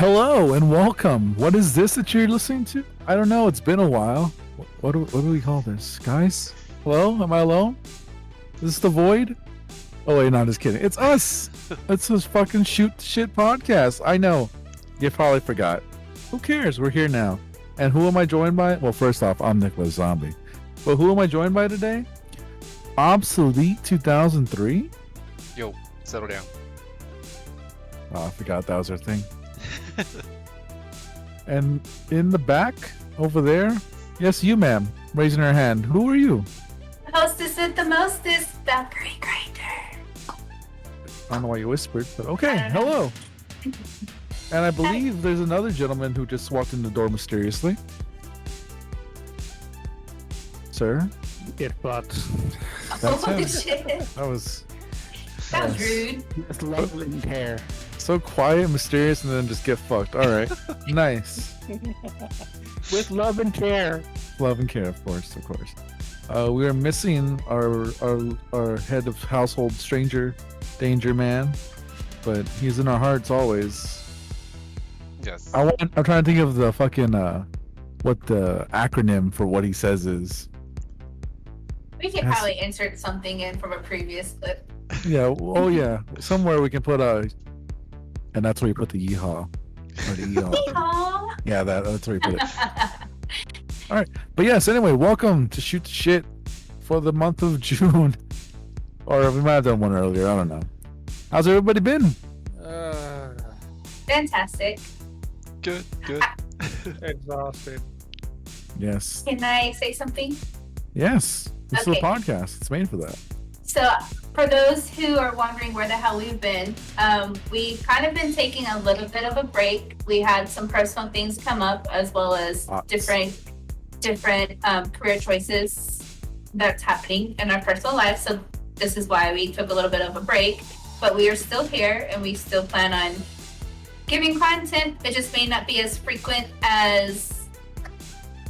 Hello and welcome. What is this that you're listening to? I don't know. It's been a while. What do we call this, guys? Hello? Am I alone? Is this the void? Oh wait, no, I'm just kidding. It's us. It's this fucking shoot shit podcast. I know. You probably forgot. Who cares? We're here now. And who am I joined by? Well, first off, I'm Nickolas Zombie. But who am I joined by today? Obsolete 2003. Yo, settle down. Oh, I forgot that was our thing. And in the back over there, yes, you, ma'am, raising her hand. Who are you? Hostess with the mostest, Valkyrie Grinder. I don't know why you whispered, but okay. Hello. And I believe there's another gentleman who just walked in the door mysteriously. Sir? Get fucked. That's Oh him. shit. That was Rude. Just lovely hair. so quiet, mysterious, and then just get fucked. All right. Nice. With love and care. Love and care, of course, of course. We are missing our head of household stranger, Danger Man, but he's in our hearts always. Yes. I'm trying to think of the fucking what the acronym for what he says is. We could Yes. probably insert something in from a previous clip. Yeah. Oh yeah. Somewhere we can put and that's where you put the yeehaw. Or the yeehaw. Aw. Yeah, that's where you put it. But yes. Anyway, welcome to Shoot the Shit for the month of June, or we might have done one earlier. I don't know. How's everybody been? Fantastic. Good. Exhausted. Yes. Can I say something? Yes. This is Okay. a podcast. It's made for that. So, for those who are wondering where the hell we've been, we've kind of been taking a little bit of a break. We had some personal things come up, as well as different career choices that's happening in our personal lives. So this is why we took a little bit of a break. But we are still here, and we still plan on giving content. It just may not be as frequent as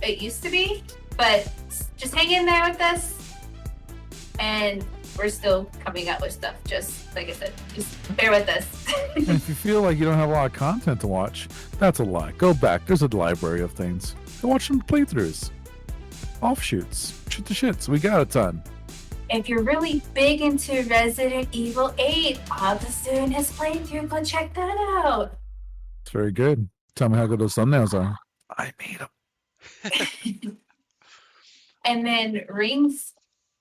it used to be, but just hang in there with us, and we're still coming up with stuff. Just like I said, just bear with us. And if you feel like you don't have a lot of content to watch, that's a lie. Go back. There's a library of things. Go watch some playthroughs, offshoots, shoot the shits. We got a ton. If you're really big into Resident Evil 8, Ob's doing his playthrough. Go check that out. It's very good. Tell me how good those thumbnails are. I made them. And then Ring's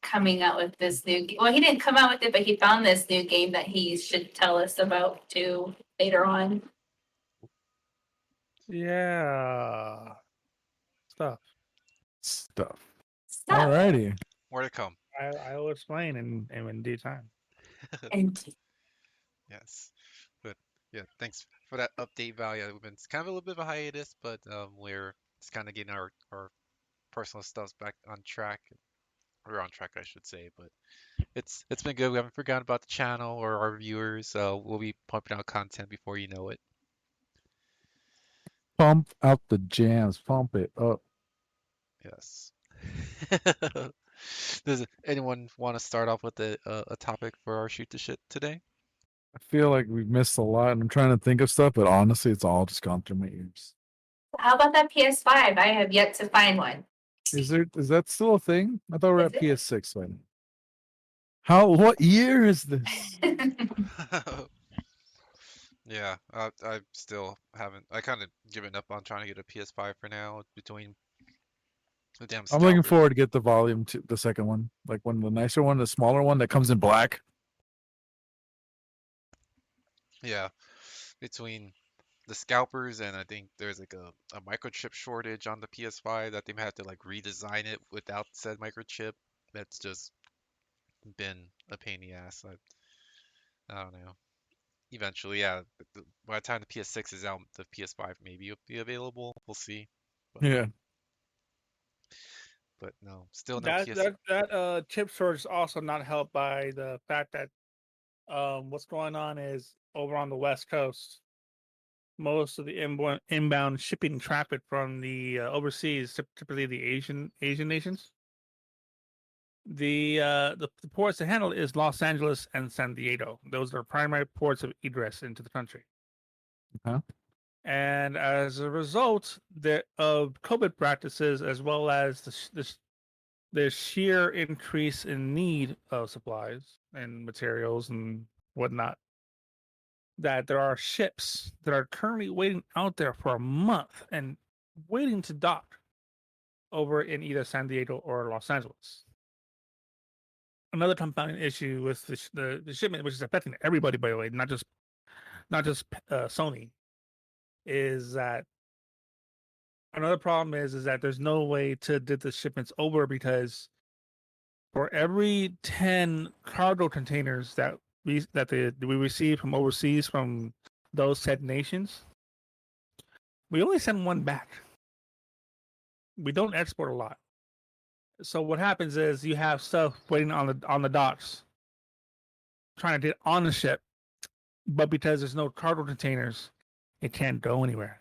coming out with this new game. Well, he didn't come out with it, but he found this new game that he should tell us about too later on. Yeah. Stuff. Stuff. Stuff. Alrighty. More to come. I will explain in due time. And Yes. But yeah, thanks for that update, Val. Yeah, we've been it's kind of a little bit of a hiatus, but we're just kind of getting our personal stuff back on track. We're on track, I should say. But it's been good. We haven't forgotten about the channel or our viewers. We'll be pumping out content before you know it. Pump out the jams. Pump it up. Yes. Does anyone want to start off with a topic for our shoot the shit today? I feel like we've missed a lot, and I'm trying to think of stuff, but honestly, it's all just gone through my ears. how about that PS5? I have yet to find one. Is that still a thing? I thought we were Is at it? PS6 right now. What year is this? Yeah, I still haven't. I kind of given up on trying to get a PS5 for now. Between the damn. I'm looking scalpers. forward to get the volume to the second one, like one of the nicer one, the smaller one that comes in black. Yeah, between the scalpers and I think there's like a microchip shortage on the PS5 that they may have to like redesign it without said microchip. That's just been a pain in the ass. I don't know. Eventually, yeah. By the time the PS6 is out, the PS5 maybe will be available. We'll see. But, Yeah. but no, still no That PS. that chip shortage is also not helped by the fact that what's going on is over on the West Coast, most of the inbound shipping traffic from the overseas, typically the Asian nations, the ports to handle is Los Angeles and San Diego. Those are primary ports of egress into the country. Huh? And as a result of COVID practices, as well as the sheer increase in need of supplies and materials and whatnot, that there are ships that are currently waiting out there for a month and waiting to dock over in either San Diego or Los Angeles. Another compounding issue with the shipment, which is affecting everybody, by the way, not just Sony, is that another problem is that there's no way to get the shipments over, because for every 10 cargo containers that we receive from overseas from those said nations, we only send one back. We don't export a lot. So what happens is you have stuff waiting on the docks, trying to get on the ship, but because there's no cargo containers, it can't go anywhere.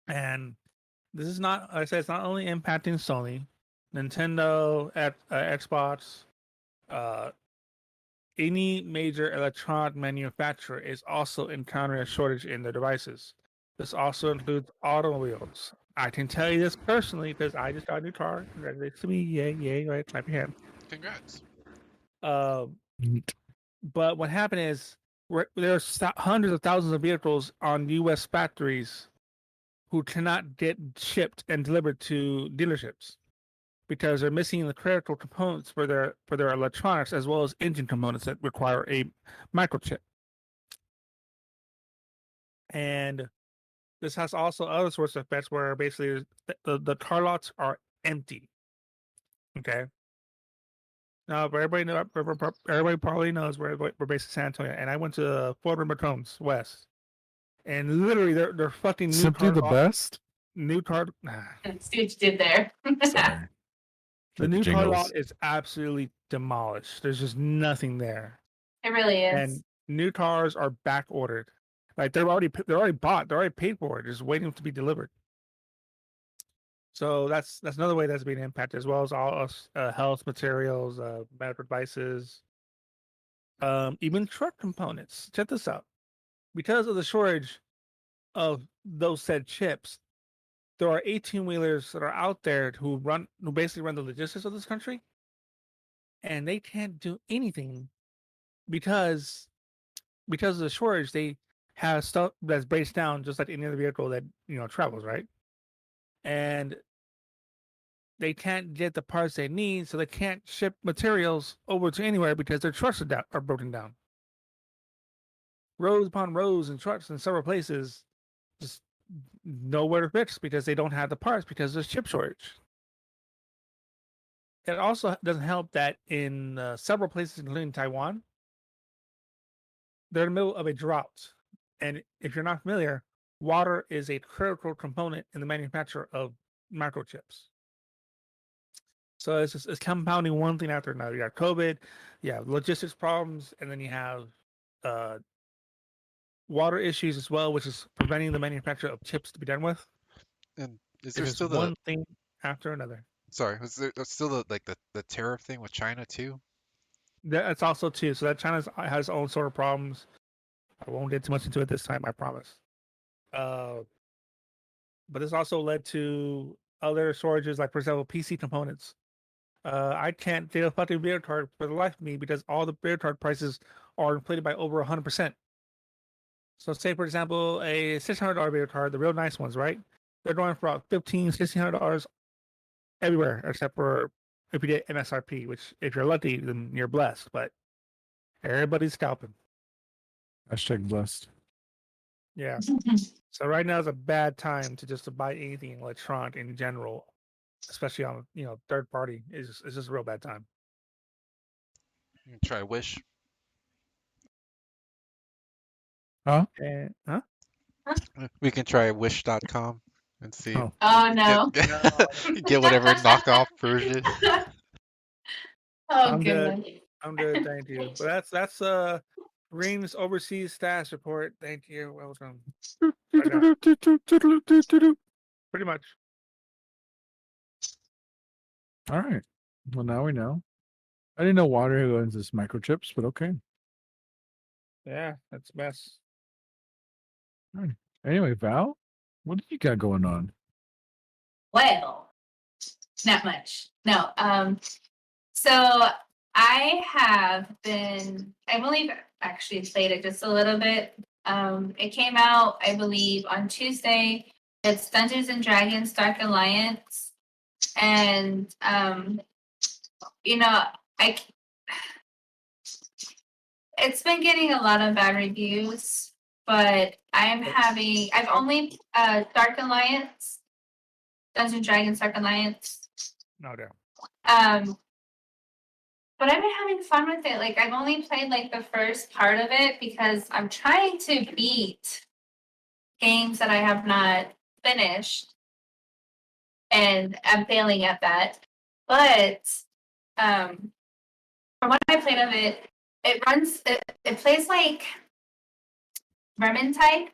And this is not, like I said, it's not only impacting Sony, Nintendo, Xbox, any major electronic manufacturer is also encountering a shortage in their devices. This also includes automobiles. I can tell you this personally because I just got a new car. Congratulations to me. Yay, yay, right? Clap your hand. Congrats. But what happened is there's hundreds of thousands of vehicles on U.S. factories who cannot get shipped and delivered to dealerships because they're missing the critical components for their electronics, as well as engine components that require a microchip. And this has also other sorts of effects where basically the car lots are empty. Okay. Now, everybody probably knows we're based in San Antonio, and I went to Fort River Combs West, and literally they're fucking new Simply the best. New car. See what you did there. Sorry. The new car Jingles. lot is absolutely demolished. There's just nothing there. It really is. And new cars are back ordered. Like they're already bought. They're already paid for it. Just waiting to be delivered. So that's another way that's being impacted, as well as all health materials, medical devices, even truck components. Check this out. Because of the shortage of those said chips, there are 18-wheelers that are out there who basically run the logistics of this country, and they can't do anything because of the shortage. They have stuff that's breaks down just like any other vehicle that travels, right? And they can't get the parts they need, so they can't ship materials over to anywhere because their trucks are broken down. Rows upon rows and trucks in several places just nowhere to fix because they don't have the parts because there's chip shortage. It also doesn't help that in several places, including Taiwan, they're in the middle of a drought. And if you're not familiar, water is a critical component in the manufacture of microchips. So it's compounding one thing after another. You got COVID, you have logistics problems, and then you have water issues as well, which is preventing the manufacture of chips to be done with. And is there still one thing after another? Sorry, was there still the tariff thing with China too? That's also too. So that China has its own sort of problems. I won't get too much into it this time, I promise. But this also led to other shortages, like for example, PC components. I can't get a fucking video card for the life of me because all the video card prices are inflated by over 100%. So say, for example, a $600 video card, the real nice ones, right? They're going for about $1,500, $1,600 everywhere, except for if you get MSRP, which if you're lucky, then you're blessed. But everybody's scalping. Hashtag blessed. Yeah. So right now is a bad time to buy anything electronic in general, especially on third party. It's just a real bad time. You can try Wish. Huh? Huh? We can try Wish.com and see. Oh no. Get whatever knockoff version. Oh goodness. I'm good, thank you. But that's Green's overseas status report. Thank you. Welcome. Pretty much. All right. Well, now we know. I didn't know water goes into microchips, but okay. Yeah, that's a mess. Alright. Anyway, Val, what do you got going on? Well, not much. No. So I've only actually played it just a little bit. It came out, I believe, on Tuesday. It's Dungeons and Dragons Dark Alliance. And, you know, I, it's been getting a lot of bad reviews, but I've only, Dark Alliance, Dungeons and Dragons Dark Alliance. No doubt. But I've been having fun with it. Like I've only played like the first part of it because I'm trying to beat games that I have not finished, and I'm failing at that. But from what I played of it, it plays like Vermintide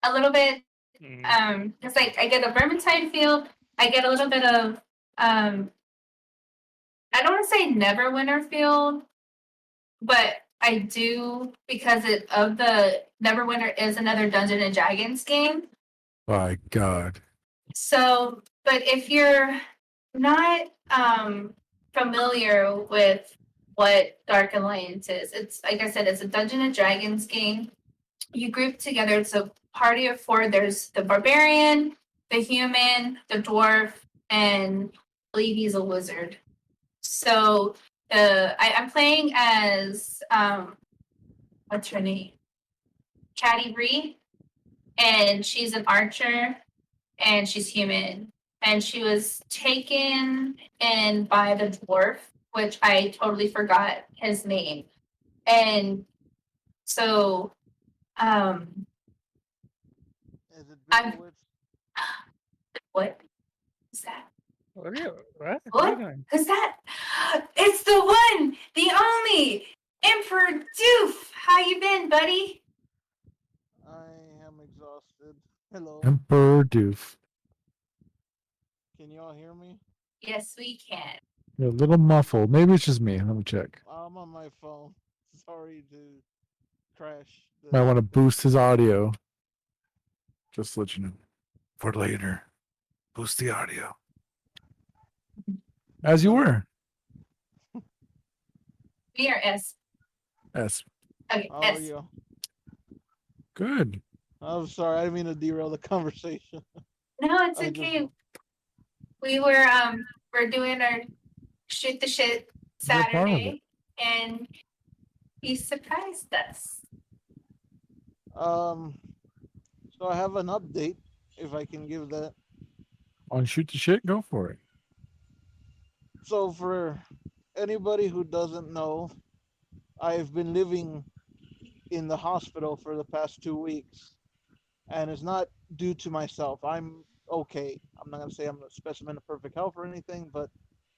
a little bit. It's like I get a Vermintide feel. I get a little bit of I don't want to say Neverwinter feel, but I do because the Neverwinter is another Dungeons and Dragons game. My God. So, but if you're not familiar with what Dark Alliance is, it's like I said, it's a Dungeons and Dragons game. You group together. It's a party of 4. There's the barbarian, the human, the dwarf, and I believe he's a wizard. So I'm playing as what's her name? Caddy Bree, and she's an archer, and she's human, and she was taken in by the dwarf, which I totally forgot his name, and so Is it I'm Bigglewitz? what is that? What are you? What? What is that? It's the one, the only Emperor Doof. How you been, buddy? I am exhausted. Hello. Emperor Doof. Can you all hear me? Yes, we can. You're a little muffled. Maybe it's just me. Let me check. I'm on my phone. Sorry to crash. Might want to boost his audio. Just to let you know. For later. Boost the audio. As you were. B or S? S. Okay, Oh, S. yeah. Good. I'm sorry. I didn't mean to derail the conversation. No, it's I just- okay. We're doing our shoot the shit You're a part of Saturday, and he surprised us. So I have an update, if I can give that. On Shoot the Shit, go for it. So for anybody who doesn't know, I've been living in the hospital for the past 2 weeks, and it's not due to myself. I'm okay. I'm not gonna say I'm a specimen of perfect health or anything, but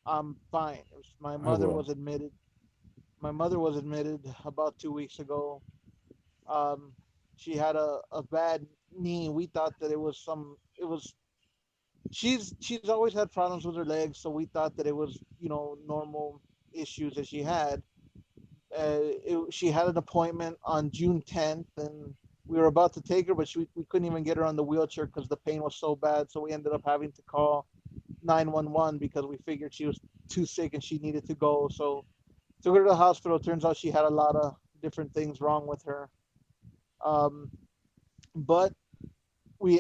I'm fine. My mother will. was admitted. My mother was admitted about 2 weeks ago. She had a bad knee. We thought that it was she's always had problems with her legs, so we thought that it was normal issues that she had. She had an appointment on June 10th, and we were about to take her, but we couldn't even get her on the wheelchair because the pain was so bad. So we ended up having to call 911 because we figured she was too sick and she needed to go. So took her to the hospital. Turns out she had a lot of different things wrong with her. But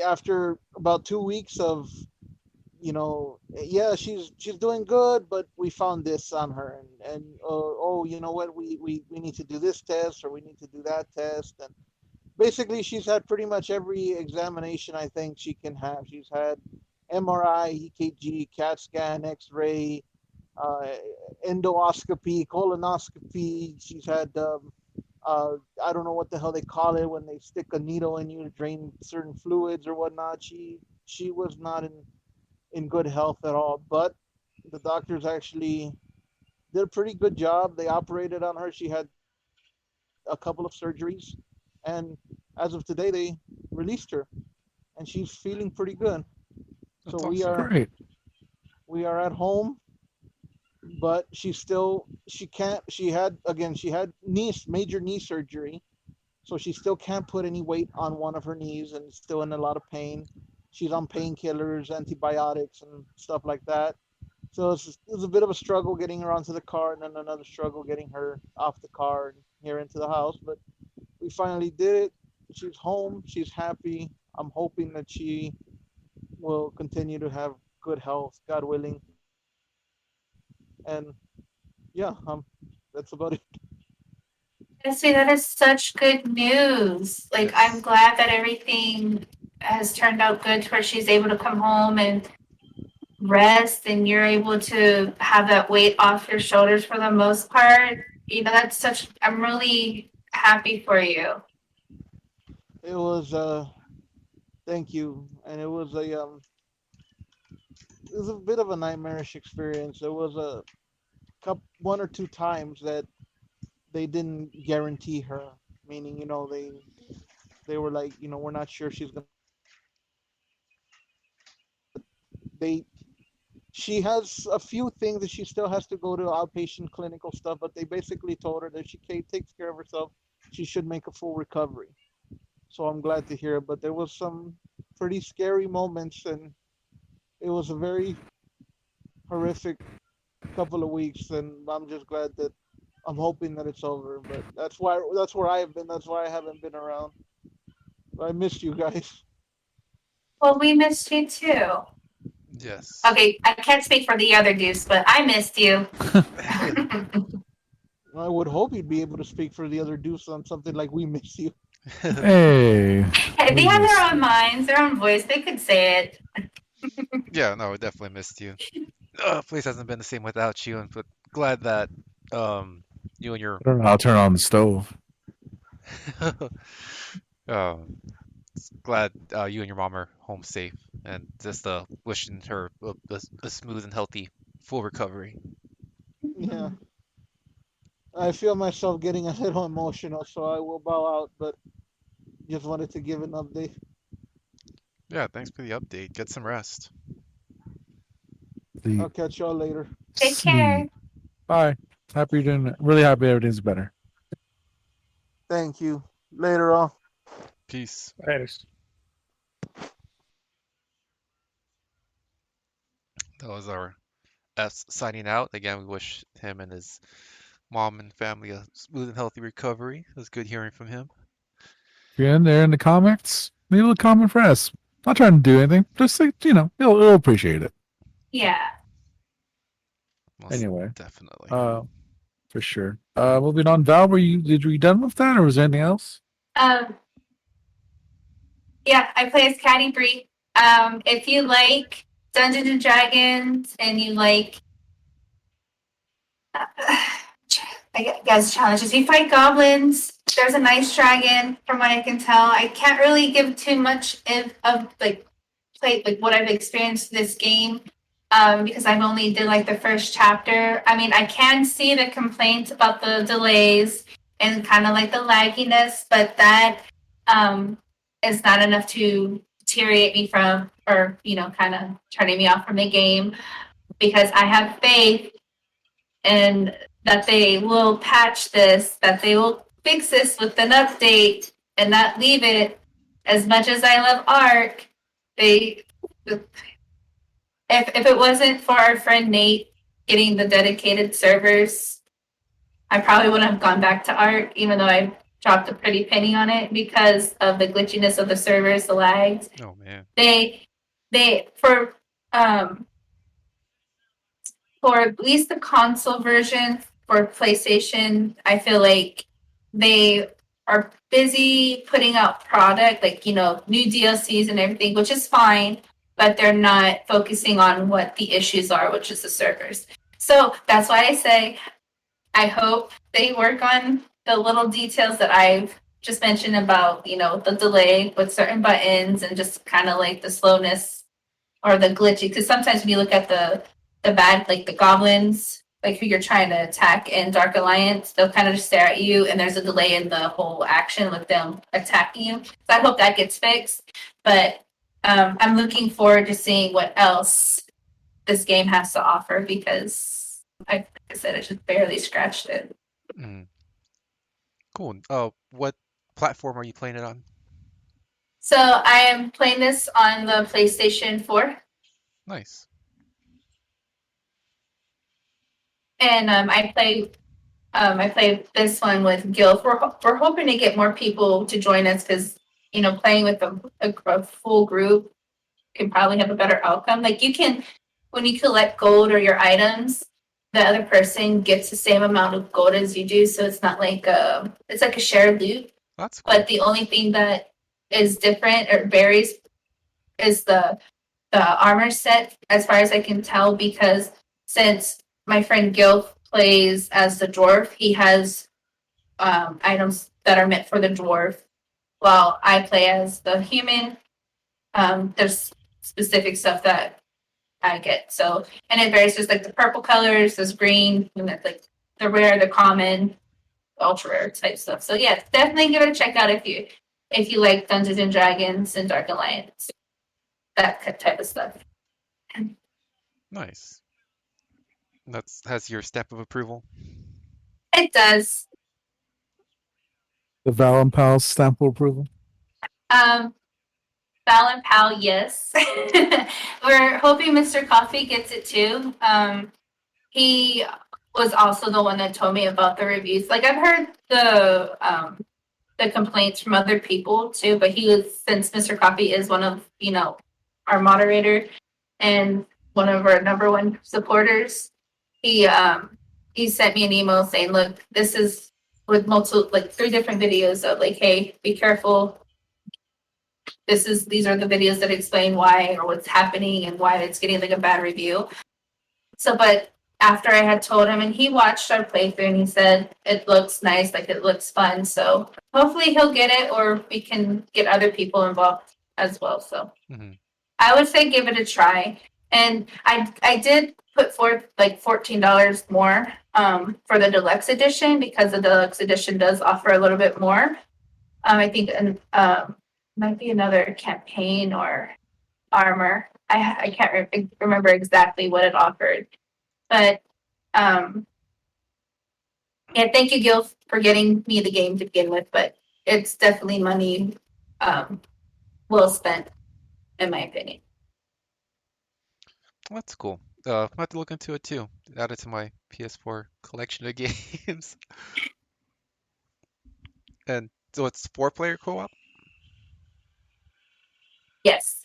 after about 2 weeks of she's doing good, but we found this on her, and you know what, we need to do this test, or we need to do that test. And basically she's had pretty much every examination I think she can have. She's had MRI, EKG, CAT scan, X-ray, endoscopy, colonoscopy. She's had I don't know what the hell they call it when they stick a needle in you to drain certain fluids or whatnot. She was not in good health at all, but the doctors actually did a pretty good job. They operated on her. She had a couple of surgeries, and as of today they released her, and she's feeling pretty good. So That's we awesome. are Great. at home, but she had major knee surgery, so she still can't put any weight on one of her knees and is still in a lot of pain. She's on painkillers, antibiotics, and stuff like that. So it's a bit of a struggle getting her onto the car, and then another struggle getting her off the car and here into the house. But we finally did it. She's home. She's happy. I'm hoping that she will continue to have good health, God willing. And yeah, that's about it. See, that is such good news. Like, I'm Yes. glad that everything has turned out good to where she's able to come home and rest, and you're able to have that weight off your shoulders for the most part. That's such, I'm really happy for you. It was thank you, and it was a bit of a nightmarish experience. There was a couple, one or two times that they didn't guarantee her, meaning they were like, we're not sure she's gonna. They She has a few things that she still has to go to outpatient clinical stuff, but they basically told her that she takes care of herself, she should make a full recovery. So I'm glad to hear it. But there was some pretty scary moments, and it was a very horrific couple of weeks. And I'm just glad that I'm hoping that it's over. But that's where I have been. That's why I haven't been around. But I missed you guys. Well, we missed you too. Yes. Okay, I can't speak for the other Deuce, but I missed you. I would hope you'd be able to speak for the other Deuce on something like "We miss you." Hey. Hey, they we have missed their you. own minds, their own voice. They could say it. Yeah, no, I definitely missed you. Place hasn't been the same without you, and but glad that you and your I don't know. I'll turn on the stove. um glad you and your mom are home safe, and just wishing her a smooth and healthy full recovery. Yeah, I feel myself getting a little emotional, so I will bow out. But just wanted to give an update. Yeah, thanks for the update. Get some rest. I'll Sleep. catch y'all later. Take care. Sleep. Bye. Happy you're doing. Really happy everything's better. Thank you. Later on. Peace. Laters. That was our S signing out. Again, we wish him and his mom and family a smooth and healthy recovery. It was good hearing from him. If you're in there in the comments, leave a comment for us. Not trying to do anything. Just like, he'll appreciate it. Yeah. Most Anyway, definitely. for sure. Moving on. Val, were you done with that, or was there anything else? Um, yeah, I play as Caddy Bree. If you like Dungeons and Dragons and you like I guess challenges, you fight goblins. There's a nice dragon, from what I can tell. I can't really give too much of like play like what I've experienced this game. Because I've only did like the first chapter. I mean, I can see the complaints about the delays and kind of like the lagginess, but that is not enough to deteriorate me from, or kind of turning me off from the game, because I have faith in that they will patch this, that they will fix this with an update and not leave it. As much as I love Ark, they if it wasn't for our friend Nate getting the dedicated servers, I probably wouldn't have gone back to Ark, even though I dropped a pretty penny on it because of the glitchiness of the servers, the lags. Oh man. They for at least the console version for PlayStation, I feel like they are busy putting out product, like new DLCs and everything, which is fine, but they're not focusing on what the issues are, which is the servers. So that's why I say I hope they work on the little details that I've just mentioned about, the delay with certain buttons and just kind of like the slowness or the glitchy. Because sometimes when you look at the bad, like the goblins, like who you're trying to attack in Dark Alliance, they'll kind of just stare at you, and there's a delay in the whole action with them attacking you. So I hope that gets fixed. But I'm looking forward to seeing what else this game has to offer, because, like I said, I just barely scratched it. Mm. Cool. What platform are you playing it on? So I am playing this on the PlayStation 4, Nice. and I play this one with Gil. We're hoping to get more people to join us because playing with a full group can probably have a better outcome. Like you can, when you collect gold or your items, the other person gets the same amount of gold as you do. So it's not like it's like a shared loot. That's cool. But the only thing that is different or varies is the armor set, as far as I can tell, because since my friend Gil plays as the dwarf, he has items that are meant for the dwarf, while I play as the human. There's specific stuff that I get. So, and it varies. Just like the purple colors, there's green, and that's like the rare, the common, ultra rare type stuff. So yeah, definitely give it a check out if you like Dungeons and Dragons and Dark Alliance, that type of stuff. Nice. Has your stamp of approval. It does. The Valenpal stamp of approval. Val and Pal, yes. We're hoping Mr. Coffee gets it too. He was also the one that told me about the reviews. Like I've heard the complaints from other people too, but since Mr. Coffee is one of our moderator and one of our number one supporters, he sent me an email saying, look, this is with multiple, like 3 different videos of like, hey, be careful. These are the videos that explain why or what's happening and why it's getting like a bad review. So, but after I had told him, and he watched our playthrough and he said it looks nice, like it looks fun. So hopefully he'll get it, or we can get other people involved as well. So I would say give it a try. And I did put forth like $14 more for the deluxe edition, because the deluxe edition does offer a little bit more. I think might be another campaign or armor. I can't remember exactly what it offered, but yeah, thank you, Gil, for getting me the game to begin with. But it's definitely money well spent, in my opinion. That's cool. I'll have to look into it too. Add it to my PS4 collection of games. And so it's 4-player co-op? Yes,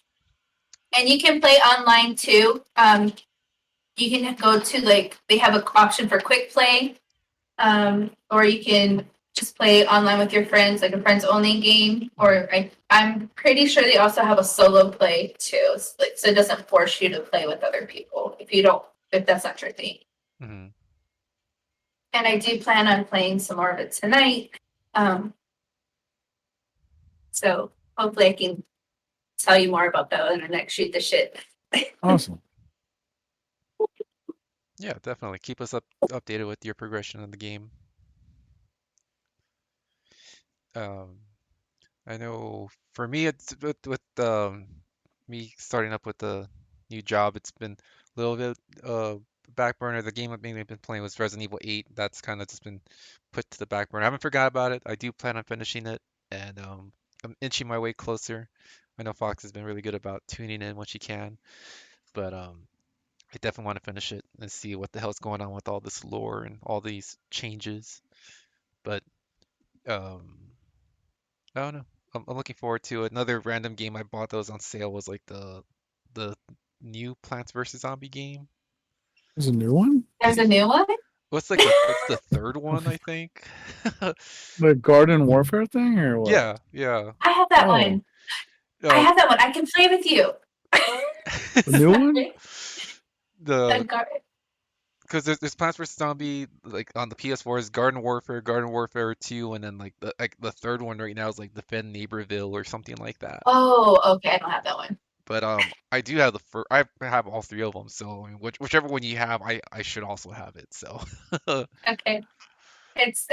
and you can play online too. You can go to they have an option for quick play, or you can just play online with your friends, like a friends only game. Or I'm pretty sure they also have a solo play too, so it doesn't force you to play with other people if that's not your thing. Mm-hmm. And I do plan on playing some more of it tonight. So hopefully I can tell you more about that in the next Shoot the Shit. Awesome. Yeah, definitely. Keep us updated with your progression in the game. I know for me, it's with me starting up with the new job, it's been a little bit back burner. The game I've mainly been playing was Resident Evil 8. That's kind of just been put to the back burner. I haven't forgot about it. I do plan on finishing it, and I'm inching my way closer. I know Fox has been really good about tuning in when she can, but I definitely want to finish it and see what the hell's going on with all this lore and all these changes. But um, I don't know. I'm looking forward to it. Another random game I bought that was on sale was like the new Plants vs Zombie game. There's a new one? There's a new one? What's like it's the third one, I think. The garden warfare thing or what? Yeah, yeah. I have that Oh, one. I have that one. I can play with you. the new one? Because there's Plants vs Zombie like on the PS4 is Garden Warfare 2, and then like the third one right now is like Defend Neighborville or something like that. Oh, okay. I don't have that one. But I do have I have all 3 of them, so I mean, whichever one you have, I should also have it. So Okay. It's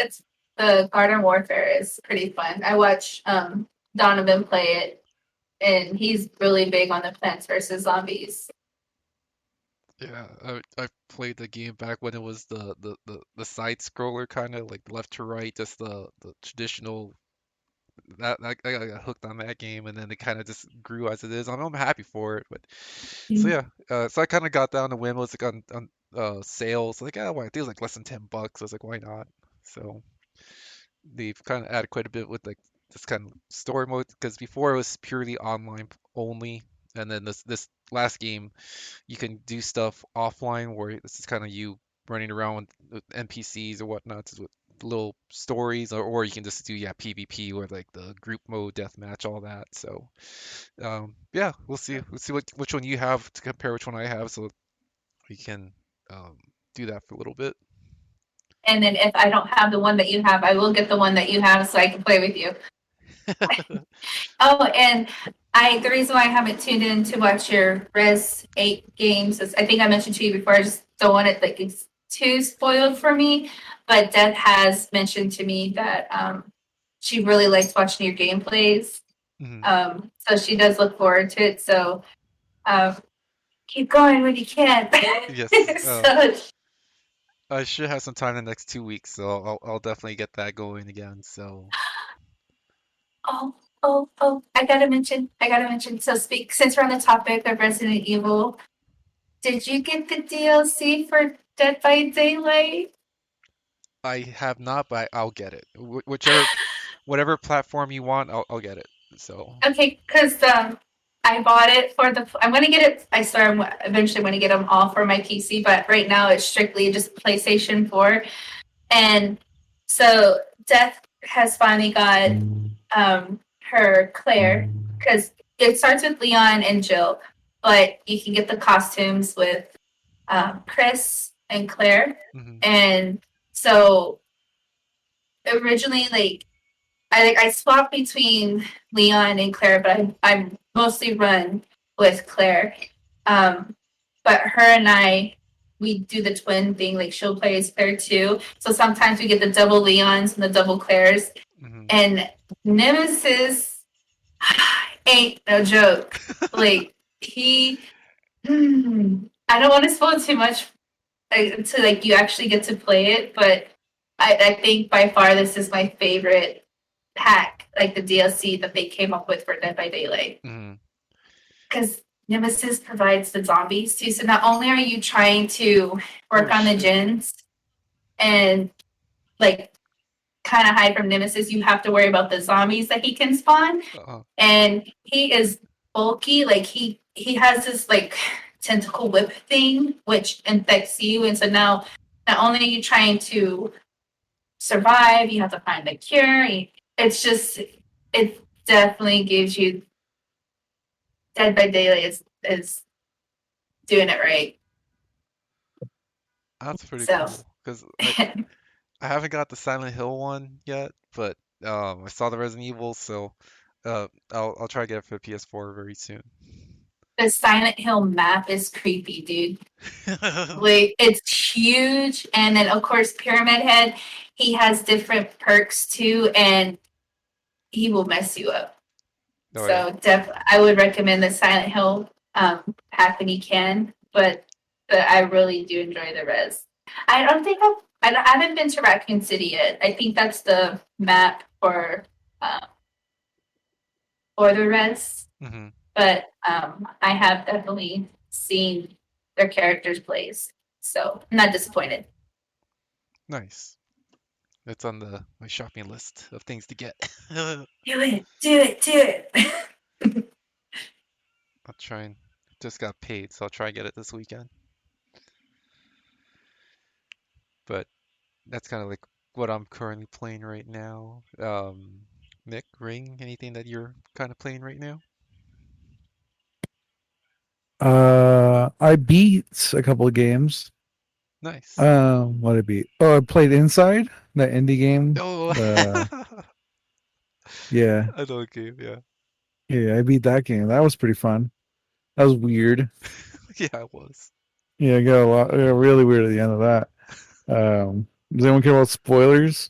the Garden Warfare is pretty fun. I watch Donovan play it, and he's really big on the Plants vs Zombies. yeah, I played the game back when it was the side scroller kind of like left to right, just the traditional I got hooked on that game, and then it kind of just grew as it is. I'm happy for it, but so Mm. yeah, so I kind of got down the whim. It was like on sales, like why? I think it was like less than $10. I was like, why not? So they've kind of added quite a bit with like this kind of story mode because before it was purely online only, and then this last game you can do stuff offline where this is kind of you running around with NPCs or whatnot with little stories, or you can just do yeah PvP or like the group mode deathmatch, all that. So yeah, we'll see which one you have to compare which one I have, so we can um, do that for a little bit. And then if I don't have the one that you have, I will get the one that you have so I can play with you. Oh, and the reason why I haven't tuned in to watch your Res 8 games is I think I mentioned to you before, I just don't want it like it's too spoiled for me. But Deb has mentioned to me that she really likes watching your gameplays. Mhm. So she does look forward to it. So um, keep going when you can. Yes, So I should have some time in the next 2 weeks, so I'll definitely get that going again. So oh, I gotta mention. So since we're on the topic of Resident Evil, did you get the DLC for Dead by Daylight? I have not, but I'll get it. Whichever, whatever platform you want, I'll get it. So Okay, because I bought it for the. I'm gonna get it. I swear, I'm eventually going to get them all for my PC, but right now it's strictly just PlayStation 4. And so Death has finally got her Claire because it starts with Leon and Jill, but you can get the costumes with Chris and Claire. mhm. And so originally, I swap between Leon and Claire, but I mostly run with Claire. Um, but her and we do the twin thing. Like she'll play as Claire too. So sometimes we get the double Leons and the double Claires. Mhm. And Nemesis ain't no joke. Like he, I don't want to spoil too much until like you actually get to play it, but I think by far this is my favorite pack, like the DLC that they came up with for Dead by Daylight. Mhm. Because Nemesis provides the zombies too. So not only are you trying to Oh work on the shit. gens and like kind of hide from Nemesis, you have to worry about the zombies that he can spawn. Uh-uh. And he is bulky, like he has this like tentacle whip thing which infects you. And so now not only are you trying to survive, you have to find the cure. It's just it definitely gives you Dead by Daylight is doing it right. That's pretty So cool. Because I haven't got the Silent Hill one yet, but I saw the Resident Evil, so I'll try to get it for the PS4 very soon. the Silent Hill map is creepy, dude. Like it's huge, and then of course Pyramid Head, he has different perks too, and he will mess you up. Oh yeah. So I would recommend the Silent Hill pack when you can, but I really do enjoy the res. I don't think I haven't been to Raccoon City yet. I think that's the map uh, for the res, Hmm. but I have definitely seen their characters' plays, so I'm not disappointed. Nice. It's on my shopping list of things to get. I'll Do it. try and just got paid, so I'll try and get it this weekend. But that's kind of like what I'm currently playing right now. Nick, Ring, anything that you're kind of playing right now? I beat a couple of games. Nice. What did I beat? Oh, I played Inside, that indie game. Oh, Yeah, I know a game, yeah. yeah, I beat that game. That was pretty fun. That was weird. Yeah, it was. Yeah, I got got really weird at the end of that. Does anyone care about spoilers?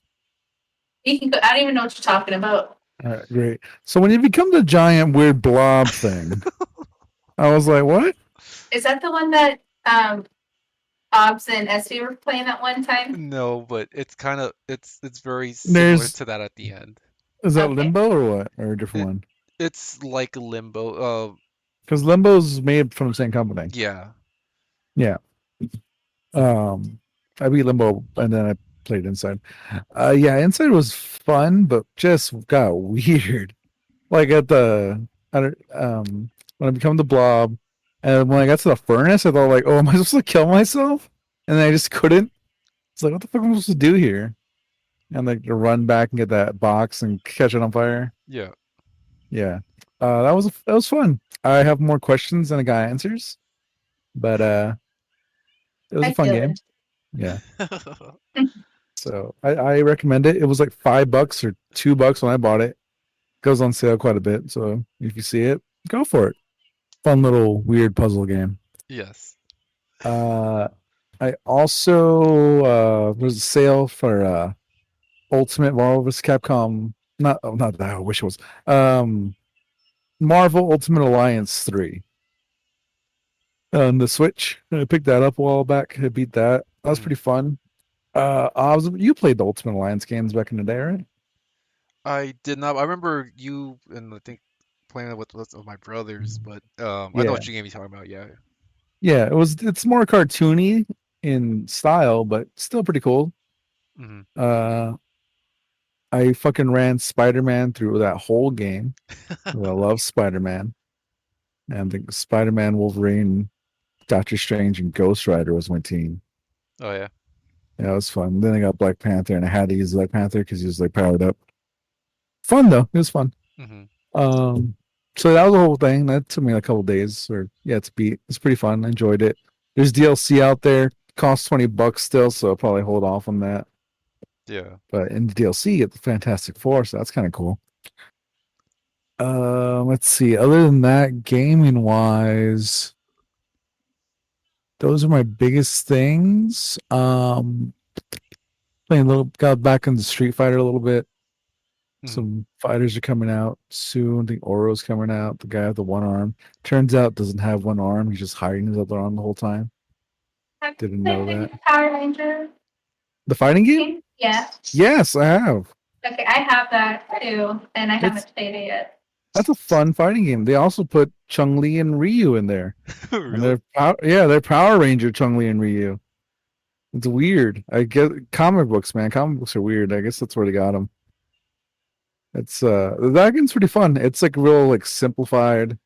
You can go, I don't even know what you're talking about. All right, great. So when you become the giant weird blob thing, I was like, what? Is that the one that Obs and SV were playing at one time? No, but it's kind of it's very similar There's to that at the end. Is that Okay. Limbo or what? Or a different It- one? It's like Limbo. Because Limbo's made from the same company. Yeah. Yeah. I beat Limbo and then I played Inside. Yeah, Inside was fun, but just got weird. Like at the when I become the blob, and when I got to the furnace, I thought like, oh, am I supposed to kill myself? And then I just couldn't. It's like, what the fuck am I supposed to do here? And like to run back and get that box and catch it on fire. Yeah. Yeah. That was fun. I have more questions than I got answers, but it was a I fun feel game. it. Yeah. So I recommend it. It was like $5 or $2 when I bought it. Goes on sale quite a bit. So if you see it, go for it. Fun little weird puzzle game. Yes. I also there's a sale for Ultimate Marvel vs. Capcom. Not that I wish it was. Marvel Ultimate Alliance 3 on the Switch. I picked that up a while back. I beat that. That was pretty fun. You played the Ultimate Alliance games back in the day, right? I did not. I remember you and I think playing it with my brothers, but I know Yeah. what you game you're talking about. Yeah. Yeah, it's more cartoony in style, but still pretty cool. Hmm. I fucking ran Spider-Man through that whole game. I love Spider-Man. And the Spider-Man, Wolverine, Doctor Strange, and Ghost Rider was my team. Oh yeah. Yeah, it was fun. Then I got Black Panther, and I had to use Black Panther because he was like powered up. Fun though, it was fun. Hmm. So that was the whole thing. That took me a couple days, or yeah, to beat. It's pretty fun. I enjoyed it. There's DLC out there. Costs $20 still, so I'll probably hold off on that. Yeah. But in the DLC, you get the Fantastic Four, so that's kind of cool. Let's see. Other than that, gaming wise, those are my biggest things. Playing a little, got back into Street Fighter a little bit. Some fighters are coming out soon. The Oro's coming out. The guy with the one arm turns out doesn't have one arm. He's just hiding his other arm the whole time. Have you Didn't know played that. Power Ranger The fighting game? game? Yeah. Yes, I have. Okay, I have that too, and I It's- haven't played it yet. That's a fun fighting game. They also put Chun-Li and Ryu in there. And Really? they're Power Ranger Chun-Li and Ryu. It's weird. I get comic books, man. Comic books are weird. I guess that's where they got them. It's that game's pretty fun. It's like real like simplified,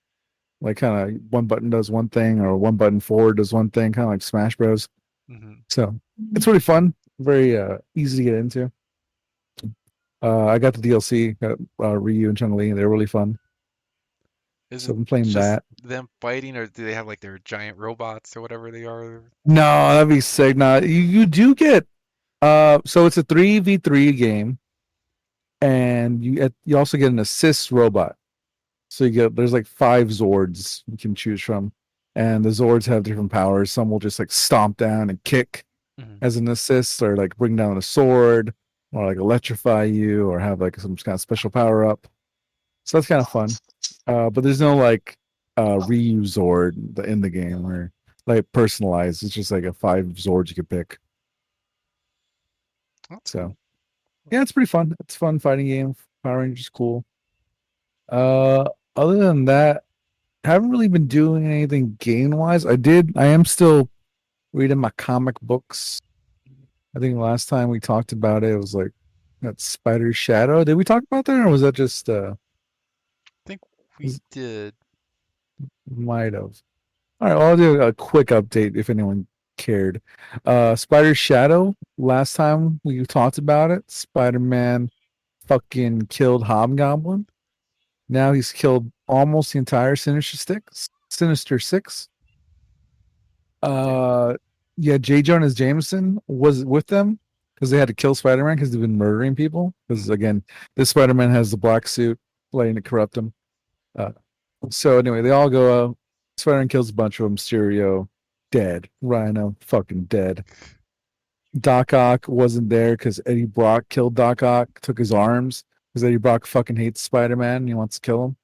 like kind of one button does one thing or one button forward does one thing, kind of like Smash Bros. Hmm. So it's really fun. Very easy to get into. I got the DLC, got Ryu and Chun-Li. They're really fun. Is So it I'm playing just that. them fighting, or do they have like their giant robots or whatever they are? No, that'd be sick. Nah, you do get so it's a 3v3 game, and you also get an assist robot. So there's like 5 Zords you can choose from, and the Zords have different powers. Some will just like stomp down and kick Hmm. as an assist, or like bring down a sword, or like electrify you, or have like some kind of special power up. So that's kind of fun. But there's no like Ryu Zord in the game or like personalized. It's just like a 5 Zords you could pick. That's So cool. yeah, it's pretty fun. It's a fun fighting game. Power Rangers cool. Other than that, haven't really been doing anything game wise. I am still reading my comic books. I think last time we talked about it, it was like that Spider Shadow. Did we talk about that, or was that just I think we Is- did. might have? All right, well, I'll do a quick update if anyone cared. Spider Shadow. Last time we talked about it, Spider-Man fucking killed Hobgoblin. Now he's killed almost the entire Sinister Six. Yeah, J. Jonah Jameson was with them because they had to kill Spider-Man because they've been murdering people. Because again, this Spider-Man has the black suit, letting it corrupt him. So anyway, they all go out. Spider-Man kills a bunch of them. Mysterio dead. Rhino fucking dead. Doc Ock wasn't there because Eddie Brock killed Doc Ock, took his arms because Eddie Brock fucking hates Spider-Man and he wants to kill him.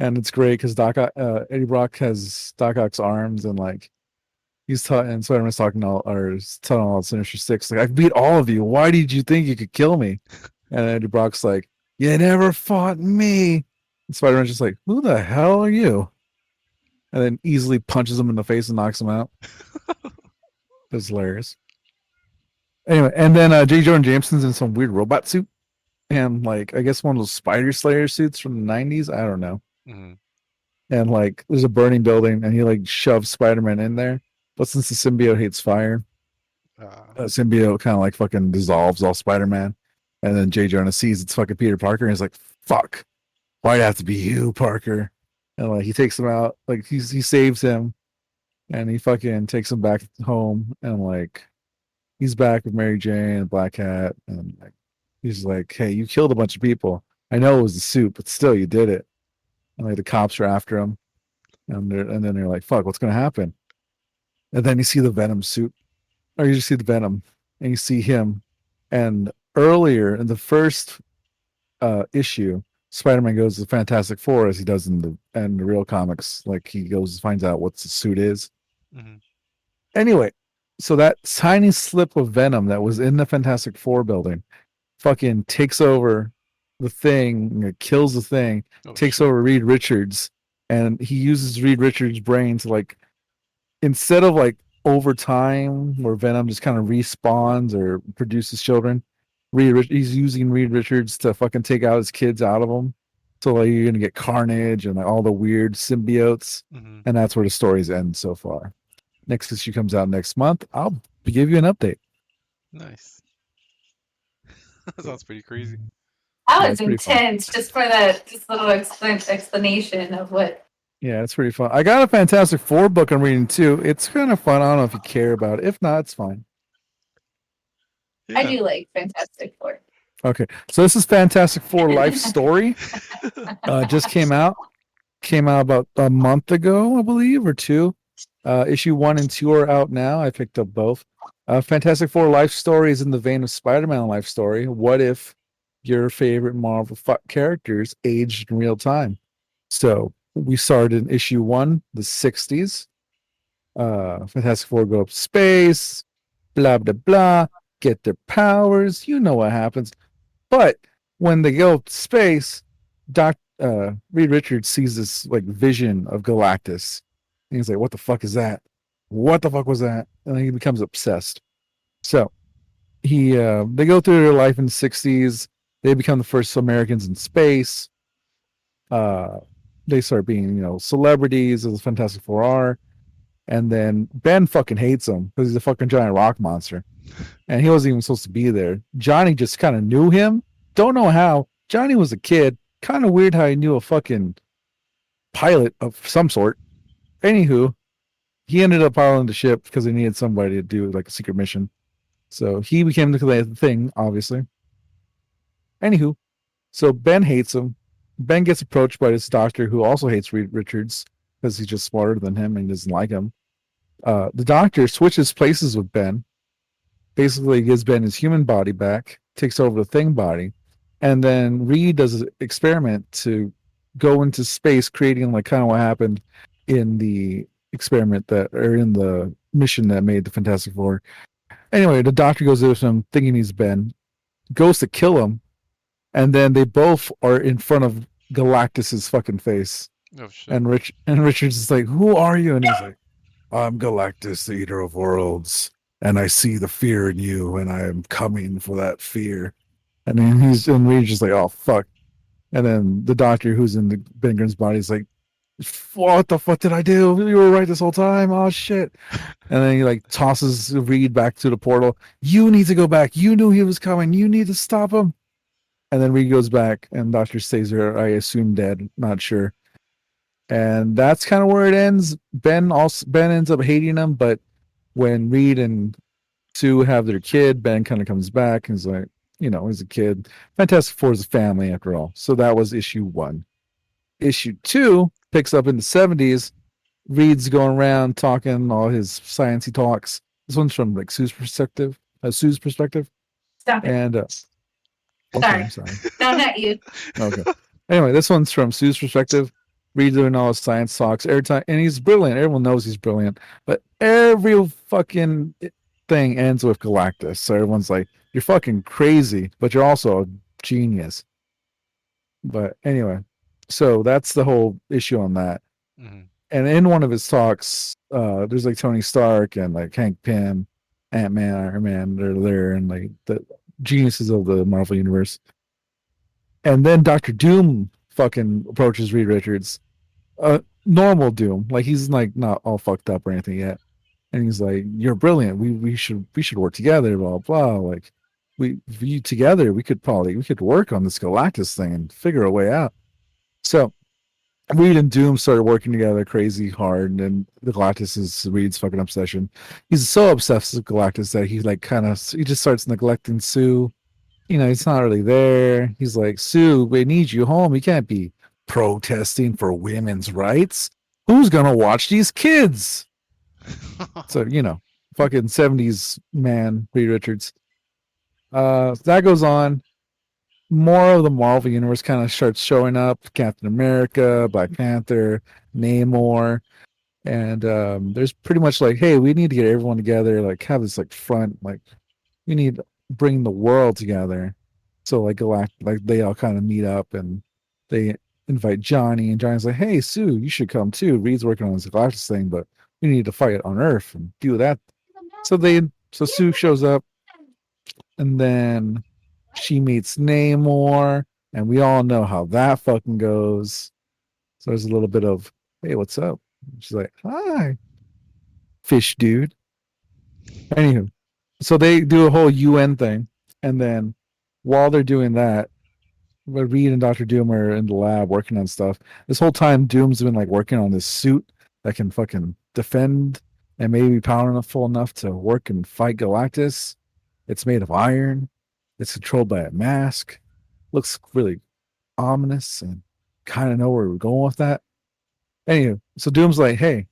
And it's great because Eddie Brock has Doc Ock's arms and like he's and Spider-Man's talking telling all the Sinister Six like I beat all of you. Why did you think you could kill me? And Eddie Brock's like, You never fought me. And Spider-Man's just like, who the hell are you? And then easily punches him in the face and knocks him out. That's hilarious. Anyway, and then J. Jonah Jameson's in some weird robot suit. And like, I guess one of those Spider Slayer suits from the 90s. I don't know. Mhm. And like, there's a burning building and he like shoves Spider-Man in there. But since the symbiote hates fire, symbiote kind of like fucking dissolves all Spider-Man. And then J. Jonah sees it's fucking Peter Parker and he's like, fuck, why'd it have to be you, Parker? And like, he takes him out, like, he saves him and he fucking takes him back home. And like, he's back with Mary Jane and Black Cat. And like, he's like, hey, you killed a bunch of people. I know it was the suit, but still, you did it. And like, the cops are after him. And then they're like, fuck, what's going to happen? And then you see the Venom suit, or you just see the Venom, and you see him. And earlier in the first issue, Spider-Man goes to the Fantastic Four as he does in the real comics. Like he goes finds out what the suit is. Mhm. Anyway, so that tiny slip of Venom that was in the Fantastic Four building fucking takes over the Thing, kills the Thing, Oh, takes shit. over Reed Richards, and he uses Reed Richards' brain to like, instead of like over time where Venom just kind of respawns or produces children, he's using Reed Richards to fucking take out his kids out of him. So like you're gonna get Carnage and like all the weird symbiotes, Mhm. and that's where the stories end so far. Next issue comes out next month. I'll give you an update. Nice. That sounds pretty crazy. That Yeah, was it's pretty fun. intense, just for that just little explanation of what. Yeah, it's pretty fun. I got a Fantastic Four book I'm reading too. It's kind of fun. I don't know if you care about it. If not, it's fine. I Yeah. do like Fantastic Four. Okay, so this is Fantastic Four Life Story. Just came out about a month ago, I believe, or two. Issue 1 and 2 are out now. I picked up both. Fantastic Four Life Story is in the vein of Spider-Man Life Story. What if your favorite Marvel characters aged in real time? So we started in issue 1, the 60s. Fantastic Four go up to space, blah blah blah, get their powers. You know what happens. But when they go up to space, Reed Richards sees this like vision of Galactus. And he's like, what the fuck is that? What the fuck was that? And then he becomes obsessed. So they go through their life in the 60s. They become the first Americans in space. They start being, celebrities as the Fantastic Four are. And then Ben fucking hates him because he's a fucking giant rock monster. And he wasn't even supposed to be there. Johnny just kind of knew him. Don't know how. Johnny was a kid. Kind of weird how he knew a fucking pilot of some sort. Anywho, he ended up piloting the ship because they needed somebody to do like a secret mission. So he became the Thing, obviously. Anywho, so Ben hates him. Ben gets approached by this doctor who also hates Reed Richards because he's just smarter than him and doesn't like him. The doctor switches places with Ben, basically gives Ben his human body back, takes over the Thing body, and then Reed does an experiment to go into space, creating like kind of what happened in the experiment or in the mission that made the Fantastic Four. Anyway, the doctor goes with him, thinking he's Ben, goes to kill him, and then they both are in front of Galactus's fucking face. Oh shit. And Richards is like, "Who are you?" And he's like, "I'm Galactus, the Eater of Worlds, and I see the fear in you, and I am coming for that fear." And then Reed's just like, "Oh fuck!" And then the doctor who's in the Ben Grimm's body is like, "What the fuck did I do? You were right this whole time. Oh shit!" And then he like tosses Reed back to the portal. "You need to go back. You knew he was coming. You need to stop him." And then Reed goes back, and Doctor stays there. I assume dead. Not sure. And that's kind of where it ends. Ben ends up hating him, but when Reed and Sue have their kid, Ben kind of comes back and is like, he's a kid. Fantastic Four is a family after all. So that was issue 1. Issue 2 picks up in the 70s. Reed's going around talking all his sciencey talks. This one's from like Sue's perspective. Stop it. And okay, sorry. No, not you. Okay. Anyway, this one's from Sue's perspective. Reed doing all his science talks every time, and he's brilliant. Everyone knows he's brilliant, but every fucking thing ends with Galactus. So everyone's like, "You're fucking crazy, but you're also a genius." But anyway, so that's the whole issue on that. Mhm. And in one of his talks, there's like Tony Stark and like Hank Pym, Ant-Man, Iron Man, they're there, and like the geniuses of the Marvel universe. And then Doctor Doom fucking approaches Reed Richards, normal Doom, like he's like not all fucked up or anything yet. And he's like, "You're brilliant. We should work together. Blah blah. Like we together we could work on this Galactus thing and figure a way out." So Reed and Doom started working together crazy hard, and the Galactus is Reed's fucking obsession. He's so obsessed with Galactus that he like he just starts neglecting Sue. You know, he's not really there. He's like, "Sue, we need you home. You can't be protesting for women's rights. Who's gonna watch these kids?" So, you know, fucking 70s man, Reed Richards. That goes on. More of the Marvel universe kind of starts showing up. Captain America, Black Panther, Namor. And there's pretty much like, hey, we need to get everyone together, like have this like front, like we need to bring the world together. So like like they all kind of meet up and they invite Johnny, and Johnny's like, hey Sue, you should come too. Reed's working on this Galactus thing, but we need to fight on Earth and do that. So Sue shows up, and then she meets Namor, and we all know how that fucking goes. So there's a little bit of, hey, what's up? She's like, hi, fish dude. Anywho, so they do a whole UN thing, and then while they're doing that, Reed and Doctor Doom are in the lab working on stuff. This whole time, Doom's been like working on this suit that can fucking defend and maybe powerful enough to work and fight Galactus. It's made of iron. It's controlled by a mask. Looks really ominous, and kind of know where we're going with that. Anyway, so Doom's like, hey,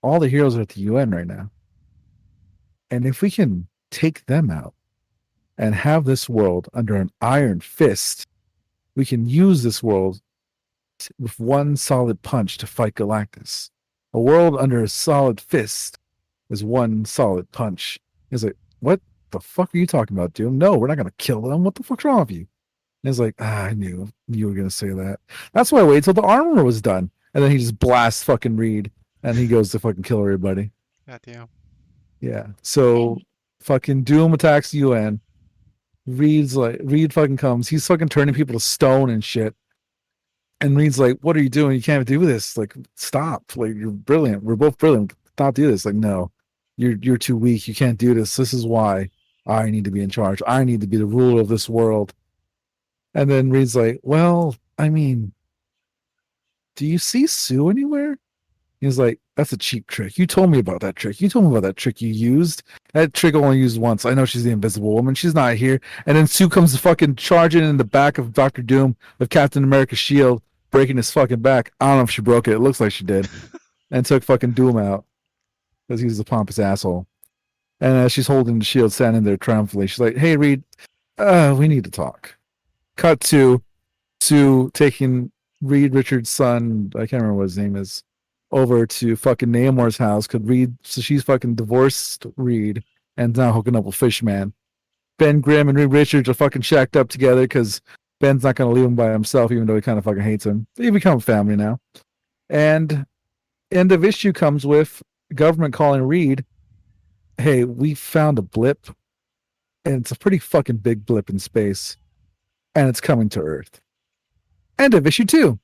all the heroes are at the UN right now. And if we can take them out and have this world under an iron fist, we can use this world with one solid punch to fight Galactus. A world under a solid fist is one solid punch. He's like, what the fuck are you talking about, Doom? No, we're not going to kill them. What the fuck's wrong with you? And he's like, I knew you were going to say that. That's why I waited till the armor was done. And then he just blasts fucking Reed, and he goes to fucking kill everybody. Goddamn. Yeah. So fucking Doom attacks the UN. Reed fucking comes. He's fucking turning people to stone and shit. And Reed's like, what are you doing? You can't do this. Like, stop. Like, you're brilliant. We're both brilliant. Stop do this. Like, no, you're too weak. You can't do this. This is why I need to be in charge. I need to be the ruler of this world. And then Reed's like, well, I mean, do you see Sue anywhere? He's like, that's a cheap trick. You told me about that trick. You told me about that trick you used. That trick only used once. I know she's the invisible woman. She's not here. And then Sue comes fucking charging in the back of Dr. Doom with Captain America's shield, breaking his fucking back. I don't know if she broke it. It looks like she did. And took fucking Doom out because he's a pompous asshole. And as she's holding the shield, standing there triumphantly, she's like, hey, Reed, we need to talk. Cut to Sue taking Reed Richards' son, I can't remember what his name is, over to fucking Namor's house. So she's fucking divorced Reed and now hooking up with Fishman. Ben Grimm and Reed Richards are fucking shacked up together because Ben's not going to leave him by himself, even though he kind of fucking hates him. They become family now. And end of issue comes with government calling Reed, hey, we found a blip, and it's a pretty fucking big blip in space, and it's coming to Earth. End of issue 2.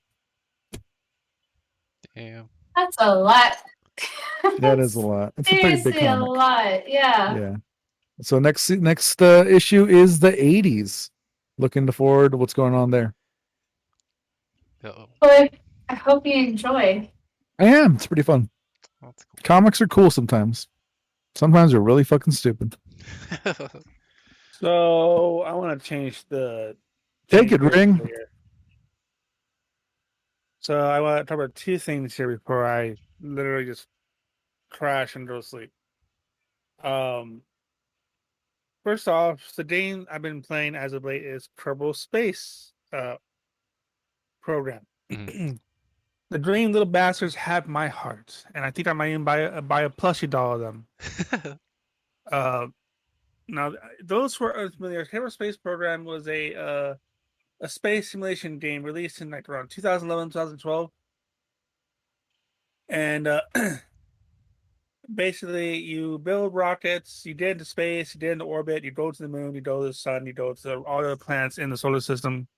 Damn. That's a lot. That is a lot. It's a pretty big Seriously, a comic. lot. Yeah. Yeah. So next issue is the 80s. Looking forward to what's going on there. Uh-oh. Well, I hope you enjoy. I am. It's pretty fun. That's cool. Comics are cool sometimes. Sometimes they're really fucking stupid. So I want to change the. Take it, Ring. Here. So I want to talk about two things here before I literally just crash and go to sleep. First off, the game I've been playing as of late is Kerbal Space program. Mhm. The green little bastards have my heart, and I think I might even buy a plushie doll of them. Now, those who are familiar, Kerbal Space program was a a space simulation game released in like around 2011, 2012. And basically, you build rockets, you get into space, you get into orbit, you go to the moon, you go to the sun, you go to all the planets in the solar system.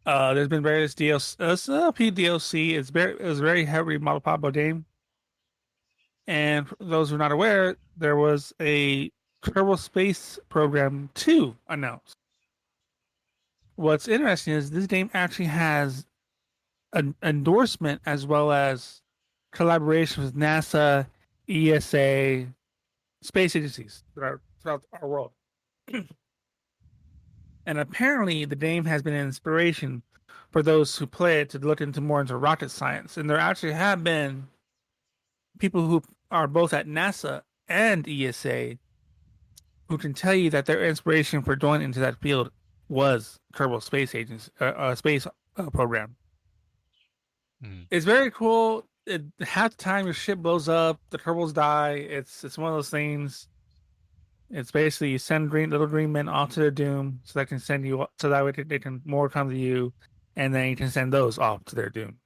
There's been various DLC, a few DLC. It was a very heavy model pop game. And for those who are not aware, there was a Kerbal Space Program 2 announced. What's interesting is this game actually has an endorsement as well as collaboration with NASA, ESA, space agencies throughout our world. And apparently, the game has been an inspiration for those who play it to look more into rocket science. And there actually have been people who are both at NASA and ESA who can tell you that their inspiration for going into that field was Kerbal Space Program. It's very cool. Half the time your ship blows up, the Kerbals die. It's one of those things. It's basically you send little green men off to their doom, so that can send you, so that way they can more come to you, and then you can send those off to their doom.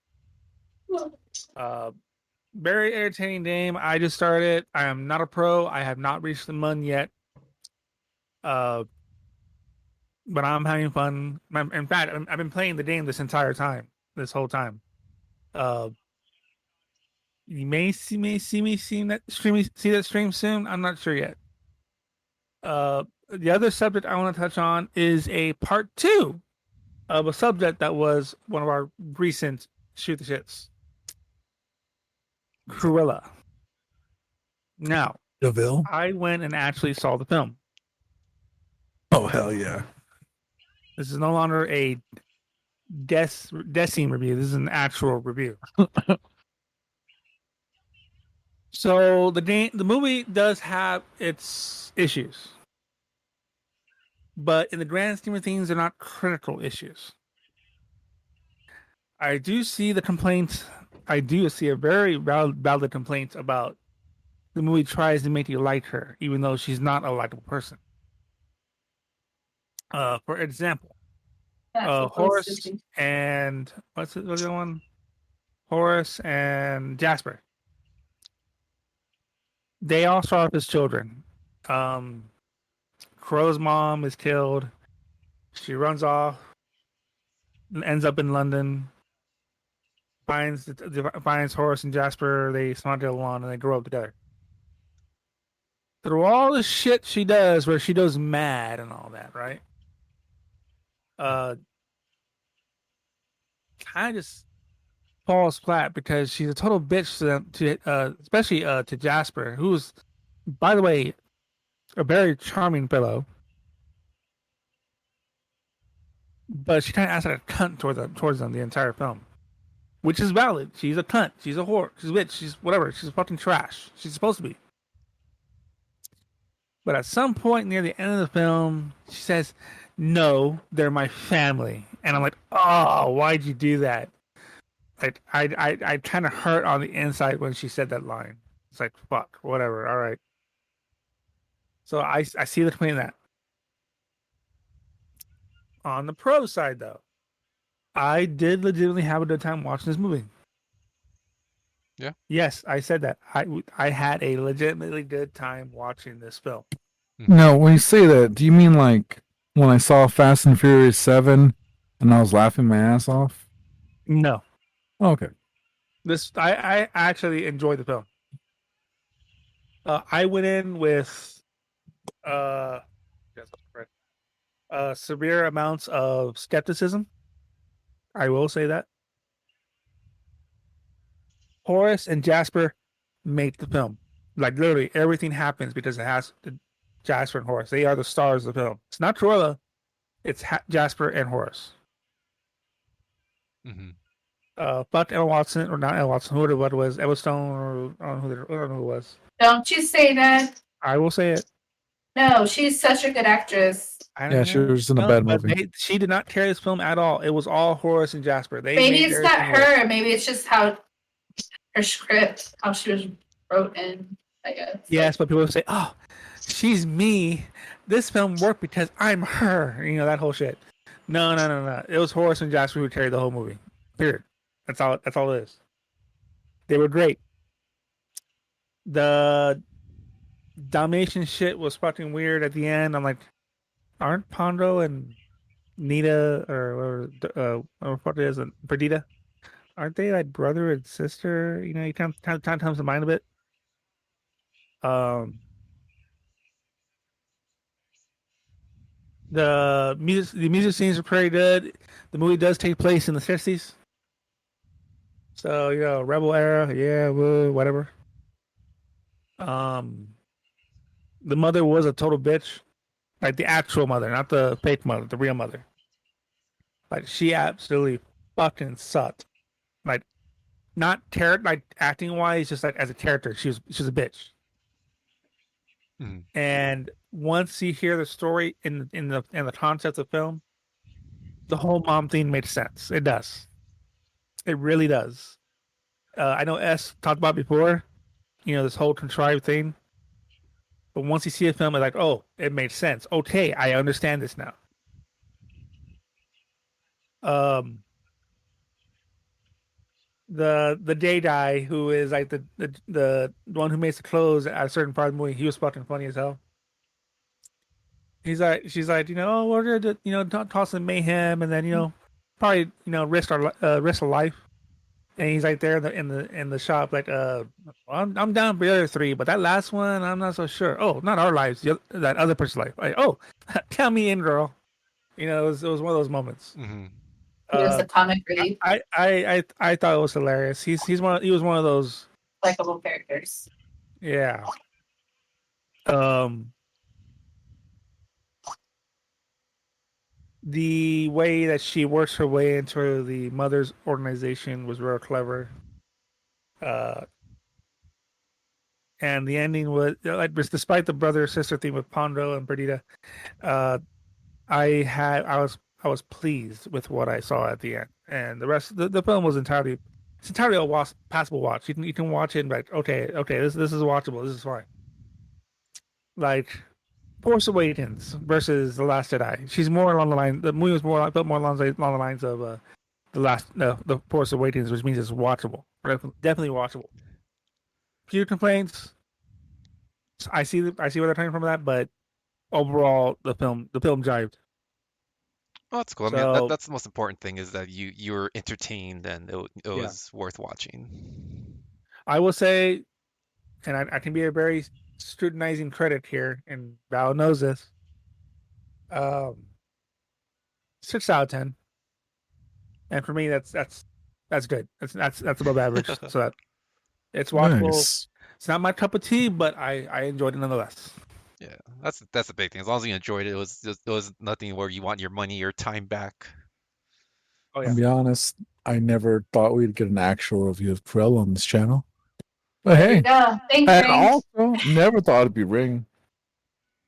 Very entertaining game. I just started. I am not a pro. I have not reached the moon yet. But I'm having fun. In fact, I've been playing the game this whole time. You may see me see that stream soon. I'm not sure yet. The other subject I want to touch on is a part 2 of a subject that was one of our recent shoot the shits. Cruella. Now, DeVille? I went and actually saw the film. Oh, hell yeah. This is no longer a Decim review. This is an actual review. So the movie does have its issues, but in the grand scheme of things, they're not critical issues. I do see the complaints. I do see a very valid complaint about the movie tries to make you like her, even though she's not a likable person. For example, Horace and what's the other one? Horace and Jasper. They all start off as children. Crow's mom is killed. She runs off, ends up in London. Finds Horace and Jasper. They smile together along and they grow up together. Through all the shit she does, where she goes mad and all that, right? Kind of just falls flat because she's a total bitch to especially to Jasper, who's, by the way, a very charming fellow. But she kind of acts like a cunt towards them the entire film, which is valid. She's a cunt. She's a whore. She's a bitch. She's whatever. She's fucking trash. She's supposed to be. But at some point near the end of the film, she says, "No, they're my family," and I'm like, "Oh, why'd you do that?" Like, I kind of hurt on the inside when she said that line. It's like, fuck, whatever. All right. So I see the complaint in that. On the pro side, though, I did legitimately have a good time watching this movie. Yeah. Yes, I said that. I had a legitimately good time watching this film. No, when you say that, do you mean like when I saw Fast and Furious 7 and I was laughing my ass off? No. Oh, okay. I actually enjoyed the film. I went in with severe amounts of skepticism. I will say that. Horace and Jasper make the film. Like, literally everything happens because it has Jasper and Horace. They are the stars of the film. It's not Cruella. It's Jasper and Horace. Fuck Emma Watson, or not Emma Watson, whoever it was, Emma Stone, or I don't know who it was. Don't you say that. I will say it. No, she's such a good actress. Yeah, she was in a bad movie. She did not carry this film at all. It was all Horace and Jasper. Maybe it's not her. Maybe it's just how her script, how she was wrote in, I guess. Yes, but people say, "Oh, she's me. This film worked because I'm her." You know, that whole shit. No. It was Horace and Jasper who carried the whole movie. Period. That's all. That's all it is. They were great. The Dalmatian shit was fucking weird at the end. I'm like, aren't Pondo and Nita or what it is, and Perdita, aren't they like brother and sister? You know, you kind of comes to mind a bit. The music scenes are pretty good. The movie does take place in the 60s. So, Rebel era, yeah, whatever. The mother was a total bitch. Like the actual mother, not the fake mother, the real mother. Like she absolutely fucking sucked. Like not like acting wise, just like as a character, she was a bitch. Mhm. And once you hear the story in the concept of the film, the whole mom thing makes sense. It does. It really does. I know S talked about before, this whole contrived thing. But once you see a film, it's like, oh, it makes sense. Okay, I understand this now. The gay guy who is like the one who makes the clothes at a certain part of the movie, he was fucking funny as hell. She's like, oh, we're gonna, toss some mayhem, and then, probably, risk a life. And he's like there in the shop, like, I'm down for the other three, but that last one, I'm not so sure. Oh, not our lives, that other person's life. Like, oh, count me in, girl. It was one of those moments. Mhm. He was a comic relief, I thought it was hilarious. He was one of those. likable characters. Yeah. The way that she works her way into the mother's organization was real clever. And the ending was like, despite the brother sister theme with Pondo and Perdita, I was pleased with what I saw at the end, and the rest the film was entirely a passable watch. You can watch it and be like, okay, this is watchable. This is fine. Like Force Awakens versus The Last Jedi. She's more along the line. The movie was more along the lines of the Force Awakens, which means it's watchable. Definitely watchable. Few complaints. I see where they're coming from that, but overall, the film jived. Well, that's cool. I mean, So that's the most important thing is that you're entertained and it was worth watching. I will say, and I can be a very scrutinizing critic here, and Val knows this. 6 out of 10, and for me, that's good. That's above average. So that it's watchable. Nice. It's not my cup of tea, but I enjoyed it nonetheless. Yeah, that's the big thing. As long as you enjoyed it, it was nothing where you want your money or time back. Oh To yeah, be honest, I never thought we'd get an actual review of Krill on this channel. But There you hey, go. Thanks, and Ring. also never thought it'd be Ring.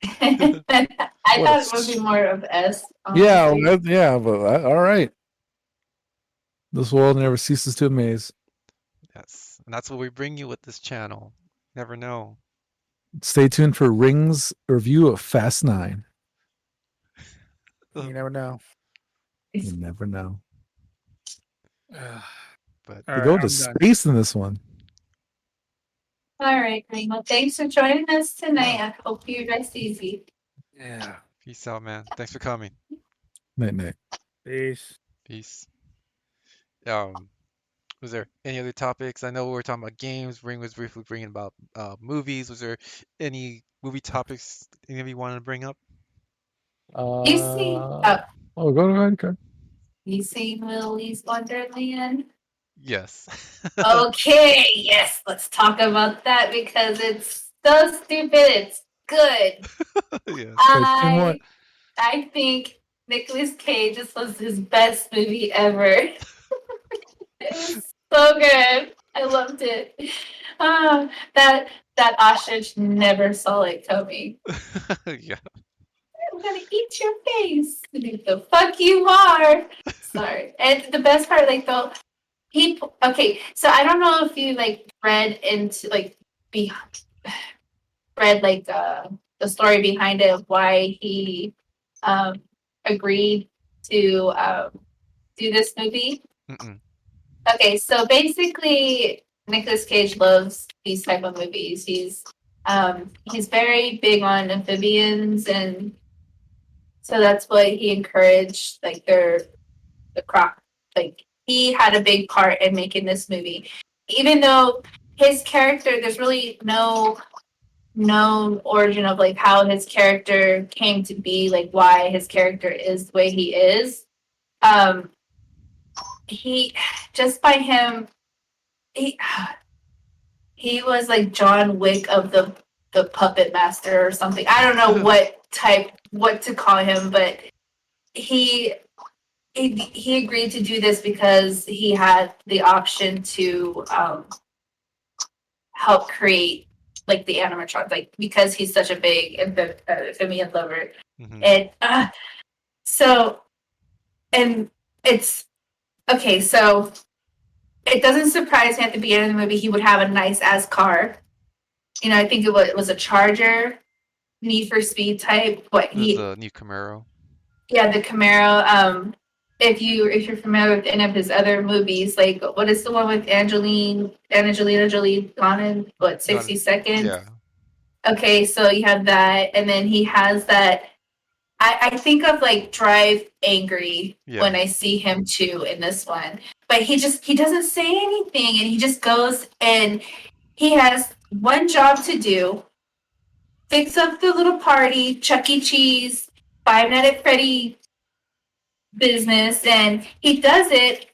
I What thought it a would be more of S. Honestly. Yeah, but all right. This world never ceases to amaze. Yes, and that's what we bring you with this channel. Never know. Stay tuned for Ring's review of Fast 9. you never know. You never know. But They All go right, to I'm done. space in this one. All right, Ring. Well, thanks for joining us tonight. I hope you rest easy. Yeah. peace out, man. Thanks for coming. Night night. Peace. Peace. Was there any other topics? I know we were talking about games. Ring was briefly bringing about movies. Was there any movie topics any of you wanted to bring up? You see, Oh, go ahead. Go. you see Willy's Wonderland? Yes. Okay, yes, let's talk about that because it's so stupid. It's good. Yeah. I think Nickolas Cage, this was his best movie ever. It was so good. I loved it. That ostrich never saw it coming. Yeah. I'm gonna eat your face. The fuck you are. Sorry. And the best part, like though, okay. So I don't know if you like read into like read like the story behind it of why he agreed to do this movie? Mm-mm. Okay, so basically, Nicolas Cage loves these type of movies. He's very big on amphibians, and so that's what he encouraged. Like the crop, like he had a big part in making this movie, even though his character, there's really no known origin of like how his character came to be, like why his character is the way he is. Um, he just by him, he he was like John Wick of the puppet master or something. I don't know what to call him, but he he agreed to do this because he had the option to help create like the animatronics, like because he's such a big amphibian lover. Mm-hmm. And so, and it's okay. So it doesn't surprise me at the beginning of the movie he would have a nice ass car. You know, I think it was a Charger, Need for Speed type. What It was he? the new Camaro. Yeah, the Camaro. If you're familiar with any of his other movies, like what is the one with Angelina Jolie gone in what 60 seconds? Yeah. Okay, so you have that, and then he has that. I think of like Drive Angry when I see him too in this one, but he doesn't say anything, and he just goes and he has one job to do: fix up the little party, Chuck E. Cheese, Five Nights at Freddy business, and he does it,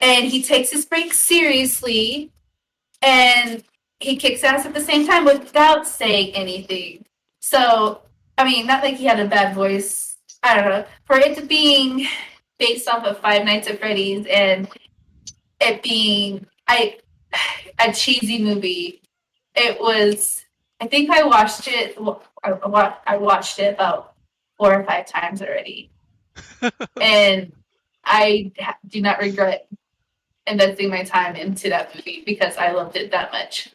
and he takes his break seriously, and he kicks ass at the same time without saying anything. So, I mean, not like he had a bad voice. I don't know. For it to being based off of Five Nights at Freddy's and it being a cheesy movie, it was. I think I watched it. I watched it about 4 or 5 times already, and I do not regret investing my time into that movie because I loved it that much.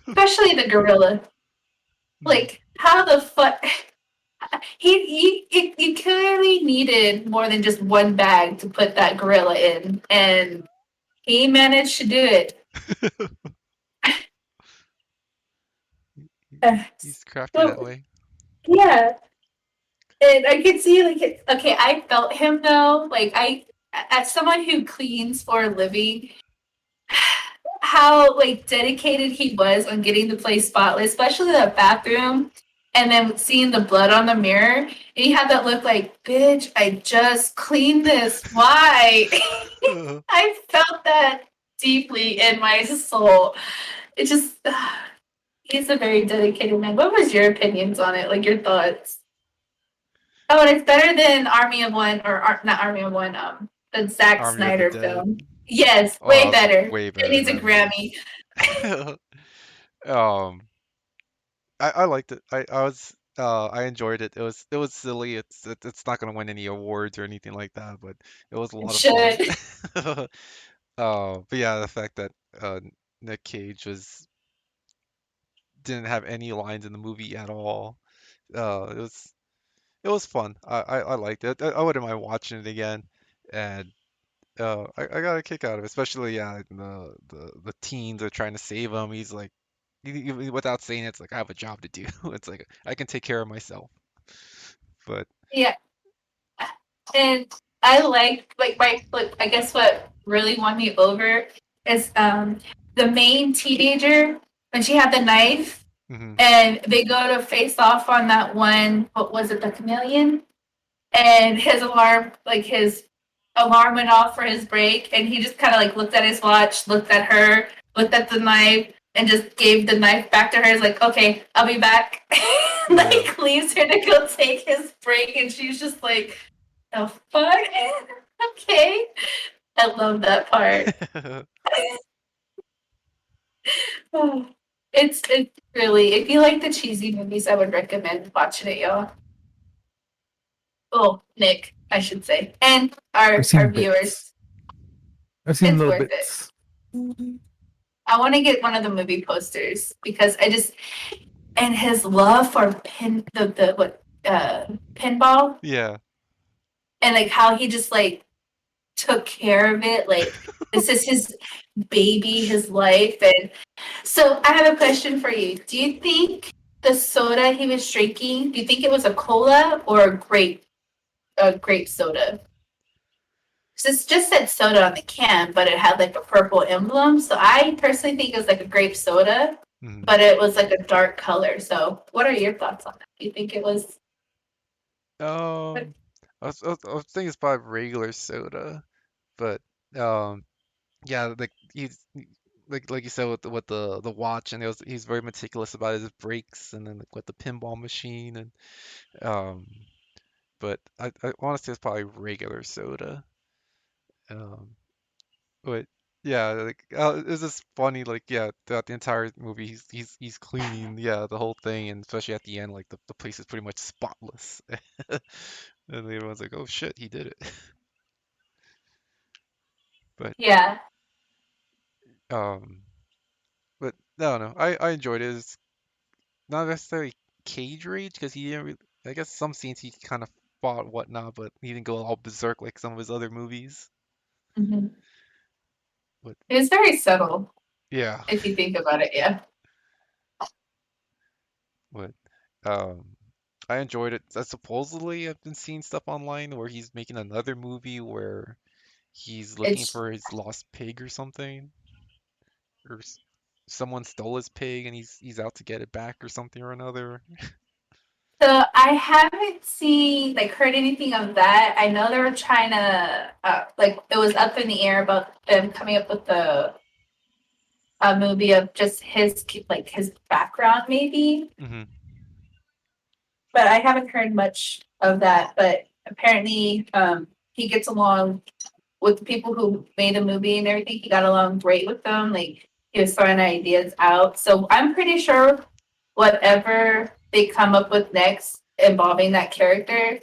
Especially the gorilla. Like, how the fuck? He clearly needed more than just one bag to put that gorilla in, and he managed to do it. He's crafty that way. Yeah, and I could see like okay, I felt him though. Like as someone who cleans for a living, how like dedicated he was on getting the place spotless, especially that bathroom, and then seeing the blood on the mirror. And he had that look like, bitch, I just cleaned this. Why? I felt that deeply in my soul. It just he's a very dedicated man. What was your opinions on it? Like your thoughts? Oh, and it's better than Army of One not Army of One, the Zack Army of the Snyder Dead. film. Yes, Oh, way it's better. way It better needs a than Grammy. I liked it. I enjoyed it. It was silly. It's not gonna win any awards or anything like that, but it was a It lot of should. fun. But yeah, the fact that Nick Cage didn't have any lines in the movie at all. It was fun. I liked it. I wouldn't mind watching it again, and I got a kick out of it, especially yeah, the teens are trying to save him. He's like, without saying it, it's like I have a job to do. It's like I can take care of myself. But Yeah, and I like my like I guess what really won me over is the main teenager when she had the knife mhm. and they go to face off on that one. What was it? The chameleon. And his alarm went off for his break, and he just kind of like looked at his watch, looked at her, looked at the knife, and just gave the knife back to her. He's like, "Okay, I'll be back." Like leaves her to go take his break, and she's just like, "The fuck." Okay, I love that part. It's really, if you like the cheesy movies, I would recommend watching it, y'all. Oh, Nick, I should say, and I've seen our bits. viewers. I've seen It's little worth it. bits. I want to get one of the movie posters because and his love for pinball Yeah. and like how he just like took care of it. Like this is his baby, his life. And so I have a question for you. Do you think the soda he was drinking, do you think it was a cola or a grape soda? Because it just said soda on the can, but it had like a purple emblem. So I personally think it was like a grape soda, Mhm. but it was like a dark color. So what are your thoughts on that? Do you think it was what? Um, I was thinking it's probably regular soda, but um, yeah, like like you said with the watch, and he's very meticulous about his brakes, and then like, with the pinball machine, and um, but I want to say it's probably regular soda. Um, but yeah, like it's just funny, like yeah, throughout the entire movie, he's cleaning, yeah, the whole thing, and especially at the end, like the place is pretty much spotless, and everyone's like, oh shit, he did it. But Yeah. um, but no, no, I enjoyed it. It's not necessarily cage rage because he didn't really, I guess some scenes he kind of fought and whatnot, but he didn't go all berserk like some of his other movies. Mhm. But It was very subtle yeah, if you think about it. Yeah. but um, I enjoyed it. Supposedly, I've been seeing stuff online where he's making another movie where he's looking It's for his lost pig or something, or someone stole his pig and he's out to get it back or something or another. so I haven't seen like heard anything of that. I know they were trying to like it was up in the air about them coming up with the a movie of just his like his background maybe, Hmm. but I haven't heard much of that. But apparently, he gets along with the people who made the movie and everything. He got along great with them. Like he was throwing ideas out. So I'm pretty sure whatever they come up with next involving that character,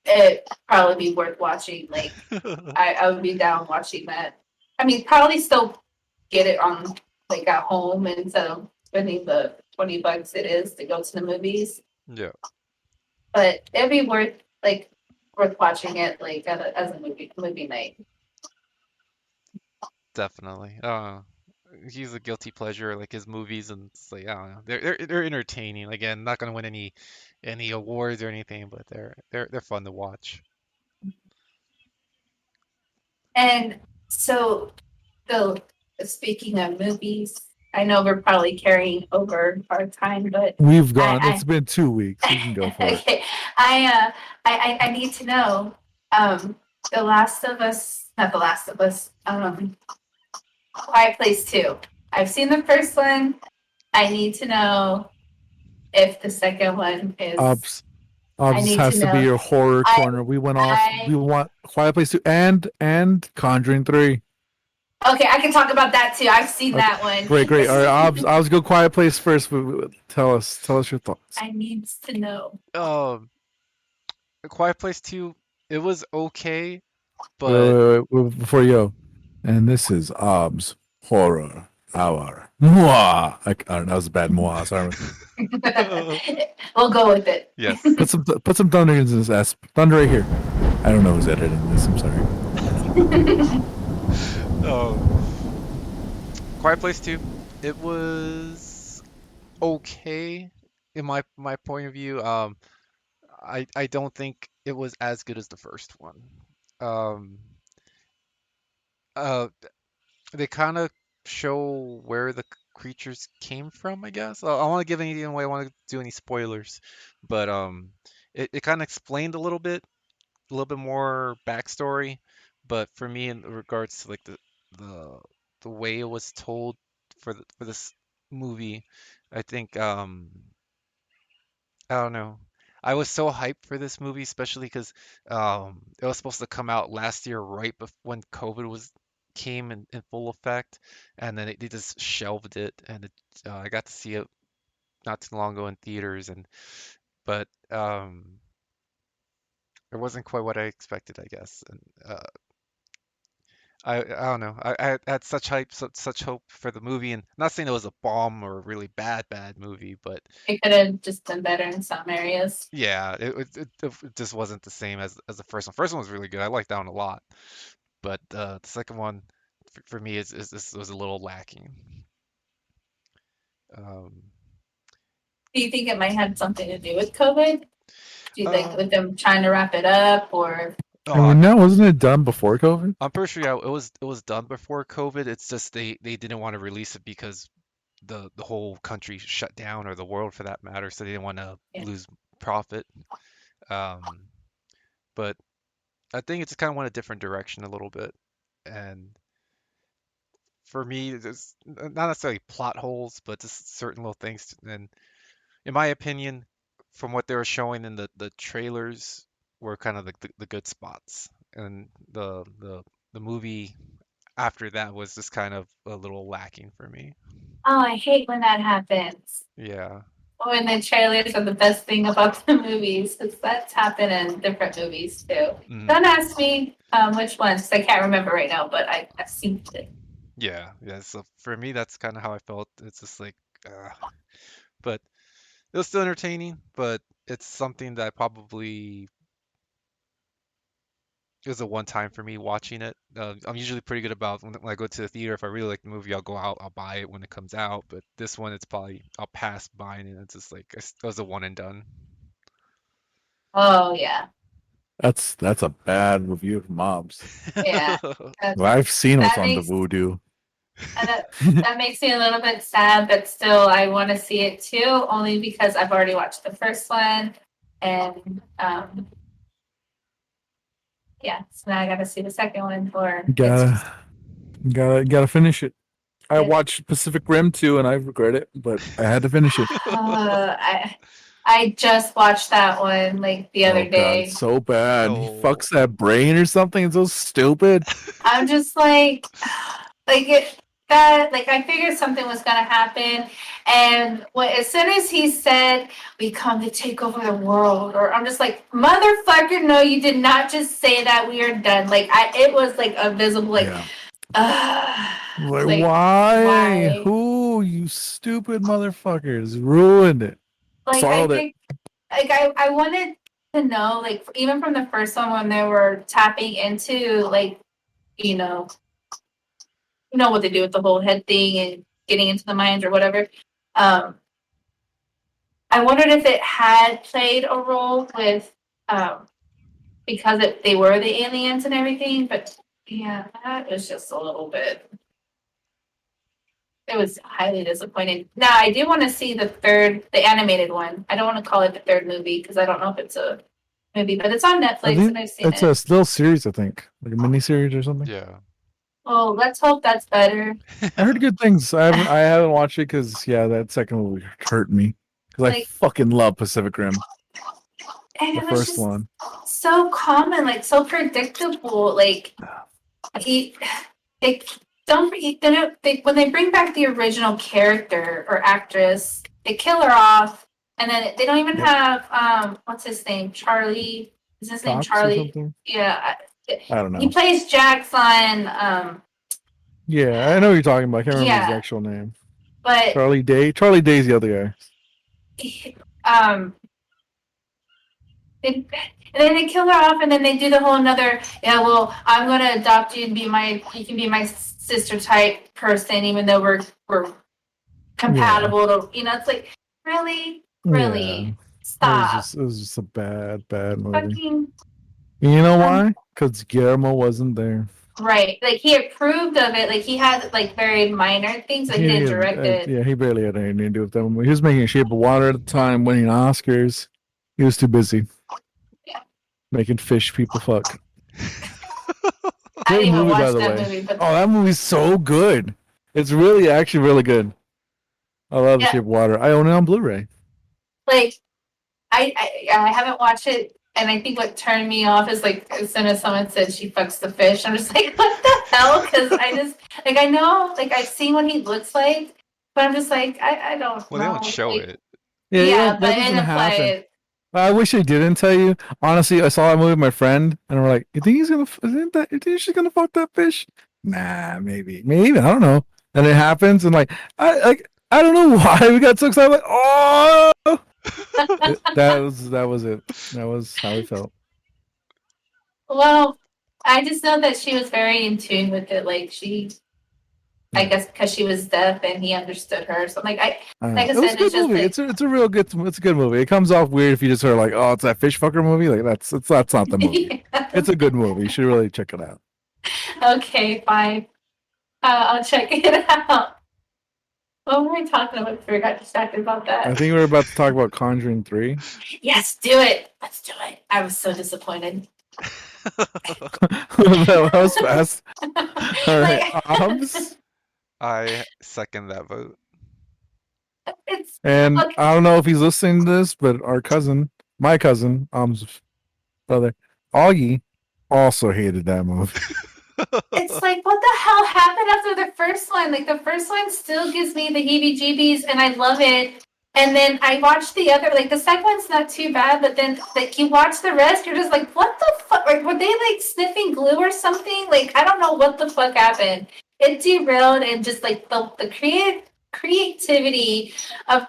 it probably be worth watching. Like I would be down watching that. I mean, probably still get it on like at home instead of spending the $20 it is to go to the movies. Yeah, But it'd be worth watching it like as a movie night. definitely. He's a guilty pleasure, like his movies, and it's like I don't know, they're entertaining. Again, not gonna win any awards or anything, but they're fun to watch. And so the speaking of movies, I know we're probably carrying over our time, but We've gone. It's I, been 2 weeks. You can go for it. okay. I need to know. The Last of Us, not The Last of Us. Quiet Place 2. I've seen the first one. I need to know if the second one is. Obs, I Obs need to has to be know. your horror I corner. We went off. We I want Quiet Place 2 and Conjuring 3. okay. I can talk about that too. I've seen Okay, that one. great, great. All right, Obs, go Quiet Place first. Tell us your thoughts. I need to know. Um, A Quiet Place 2, it was okay, Wait, but before you go. And this is Ob's Horror Hour. Mwah! I don't know, that was a bad mwah. Sorry. We'll go with it. yes. Put some thunder in this ass. Thunder right here. I don't know who's editing this. I'm sorry. Um, Quiet Place 2, it was okay in my point of view. I don't think it was as good as the first one. Um, uh, they kind of show where the creatures came from, I guess. I don't want to give anything away. I want to do any spoilers, but it kind of explained a little bit more backstory. But for me, in regards to like the the way it was told for this movie, I think I don't know. I was so hyped for this movie, especially because it was supposed to come out last year, right when COVID was came in full effect, and then they just shelved it, and I got to see it not too long ago in theaters, and but it wasn't quite what I expected, I guess. And I don't know. I had such hype, such hope for the movie, and not saying it was a bomb or a really bad movie, but It could have just done better in some areas. yeah, it just wasn't the same as the first one. First one was really good. I liked that one a lot, but the second one for me is was a little lacking. Um, Do you think it might have something to do with COVID? Do you think uh, with them trying to wrap it up, or oh, And when that wasn't it done before COVID? I'm pretty sure, yeah, it was done before COVID. It's just they didn't want to release it because the whole country shut down, or the world for that matter, so they didn't want to yeah. lose profit. Um, but I think it's kind of went a different direction a little bit. And for me, there's not necessarily plot holes, but just certain little things. And in my opinion, from what they were showing in the trailers, were kind of the good spots. And the movie after that was just kind of a little lacking for me. Oh, I hate when that happens. Yeah. When the trailers are the best thing about the movies, because that's happened in different movies too. Mhm. Don't ask me which ones, 'cause I can't remember right now, but I've seen it. Yeah. So for me, that's kind of how I felt. It's just like, but it was still entertaining, but it's something that probably is a one time for me watching it. I'm usually pretty good about when I go to the theater. If I really like the movie, I'll go out, I'll buy it when it comes out. But this one, it's probably I'll pass buying it. It's just like it was a one and done. Oh yeah, That's a bad review of Mobs. yeah. Well, I've seen what's That on the makes Voodoo. that makes me a little bit sad, but still, I want to see it too, only because I've already watched the first one, and yeah, so now I got to see the second one. For Gotta finish it. I Yeah. watched Pacific Rim 2 and I regret it, but I had to finish it. I just watched that one like the other Oh day. god, so bad. He No. fucks that brain or something. It's so stupid. I'm just like it that like I figured something was gonna happen, and as soon as he said we come to take over the world, or I'm just like motherfucker, no, you did not just say that. We are done. Like it was like a visible like. Yeah. Like, Like, why? Who? You stupid motherfuckers. Ruined it. Like Soiled I it. think like I wanted to know, like even from the first one when they were tapping into like, you know, what they do with the whole head thing and getting into the minds or whatever. I wondered if it had played a role with because they were the aliens and everything, but yeah, that was just a little bit. It was highly disappointing. Now I do want to see the animated one. I don't want to call it the third movie because I don't know if it's a movie, but it's on I Netflix think and I've seen it's it. a still series, I think. Like a mini series or something. Yeah. Well, let's hope that's better. I heard good things. I haven't watched it because that second movie hurt me. Because I Like- fucking love Pacific Rim. And The it was first just one. so common, like so predictable. Like they don't when they bring back the original character or actress, they kill her off, and then they don't even Yep. have what's his name, Charlie. Is his name Cox or Charlie? something? Yeah, I don't know. he plays Jax on Yeah, I know what you're talking about. I can't remember his Yeah. actual name. but Charlie Day. Charlie Day's the other guy. and then they kill her off, and then they do the whole another. Yeah, well, I'm gonna adopt you and you can be my sister type person, even though we're compatible. To it's like really, Yeah. stop. It was just a bad movie. Fucking You know why? Because Guillermo wasn't there. right. Like he approved of it. Like he had like very minor things. Like he didn't direct it. Yeah, he barely had anything to do with that movie. He was making Shape of Water at the time, winning Oscars. He was too busy. Yeah. Making fish people fuck. I Great didn't even movie, by watch the that way. movie, but Oh, that movie's so good. It's really, actually really good. I love Yeah. Shape of Water. I own it on Blu-ray. like I haven't watched it. And I think what turned me off is like as soon as someone said she fucks the fish, I'm just like, what the hell? Because I just like I know like I've seen what he looks like, but I'm just like I don't Well, know. they don't show like, it. Yeah, that but doesn't in the happen. play, I wish I didn't tell you. Honestly, I saw that movie with my friend, and we're like, "You think he's gonna? You think she's gonna fuck that fish?" Nah, maybe. I don't know. And it happens, and I don't know why we got so excited. Like, oh, that was it. That was how we felt. Well, I just know that she was very in tune with it. Like I Yeah. guess because she was deaf and he understood her. So like I It was a said, it's good just movie. like It's a real good. It's a good movie. It comes off weird if you just are like, oh, it's that fish fucker movie. Like that's not the movie. It's a good movie. You should really check it out. Okay, fine. I'll check it out. What were we talking about? We got distracted about I that. think we're about to talk about Conjuring 3. Yes, do it. Let's do it. I was so disappointed. That was fast. All right, Like, I second that vote. it's and okay. I don't know if he's listening to this, but our cousin, my cousin, brother, Augie, also hated that movie. It's like, what the hell happened after the first one? Like, the first one still gives me the heebie-jeebies, and I love it. And then I watched the other, like, the second one's not too bad, but then, like, you watch the rest, you're just like, what the fuck? Like, were they, like, sniffing glue or something? Like, I don't know what the fuck happened. It derailed, and just, like, the creativity of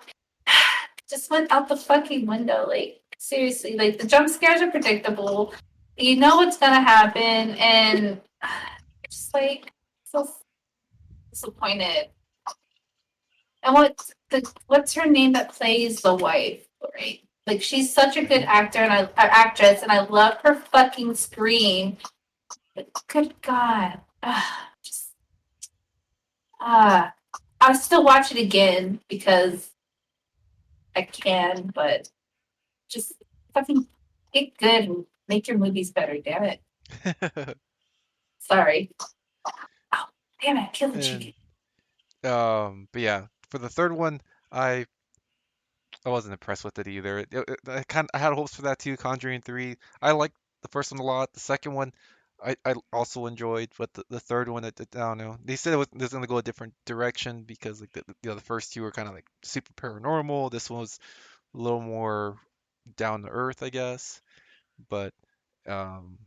just went out the fucking window. Like, seriously, like, the jump scares are predictable. You know what's gonna happen, and just like so disappointed. And what's her name that plays the wife? Right, like she's such a good actor and actress, and I love her fucking scream. But good God, just I'll still watch it again because I can, but just fucking get good and make your movies better. Damn it. Sorry. Oh, damn it! Kill the chicken. But yeah, for the third one, I I wasn't impressed with it either. I had hopes for that too. Conjuring 3, I liked the first one a lot. The second one, I also enjoyed, but the third one, I don't know. They said it was going to go a different direction because like the first two were kind of like super paranormal. This one was a little more down to earth, I guess. But um,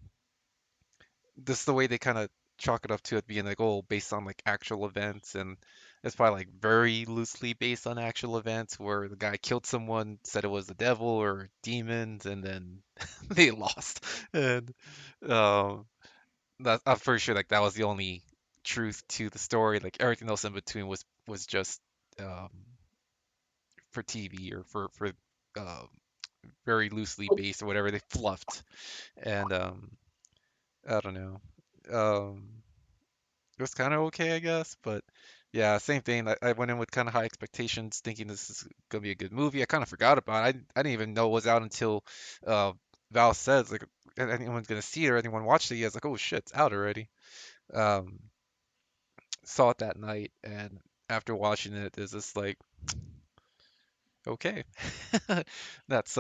this the way they kind of chalk it up to it being like, oh, based on like actual events, and it's probably like very loosely based on actual events where the guy killed someone, said it was the devil or demons, and then they lost. And um, I'm pretty sure like that was the only truth to the story. Like everything else in between was just um, for TV or for uh, very loosely based or whatever they fluffed. And I don't know. Um, it was kind of okay, I guess. But yeah, same thing. I went in with kind of high expectations, thinking this is gonna be a good movie. I kind of forgot about it. I didn't even know it was out until uh, Val says like anyone's gonna see it or anyone watched it. He was like, oh shit, it's out already. Um, saw it that night, and after watching it, it's just like, okay, that's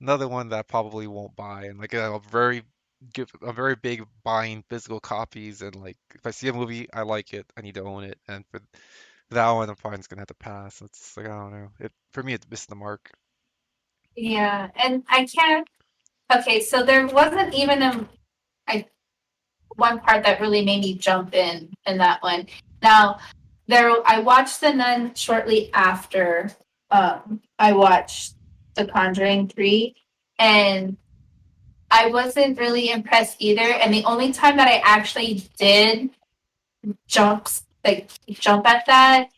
another one that I probably won't buy, and like a very big buying physical copies, and like if I see a movie I like it, I need to own it, and for that one I'm probably just gonna have to pass. It's like I don't know. It for me it missed the mark. Yeah, and I can't. Okay, so there wasn't even I one part that really made me jump in that one. Now, I watched The Nun shortly after I watched The Conjuring 3, and I wasn't really impressed either. And the only time that I actually did jump at that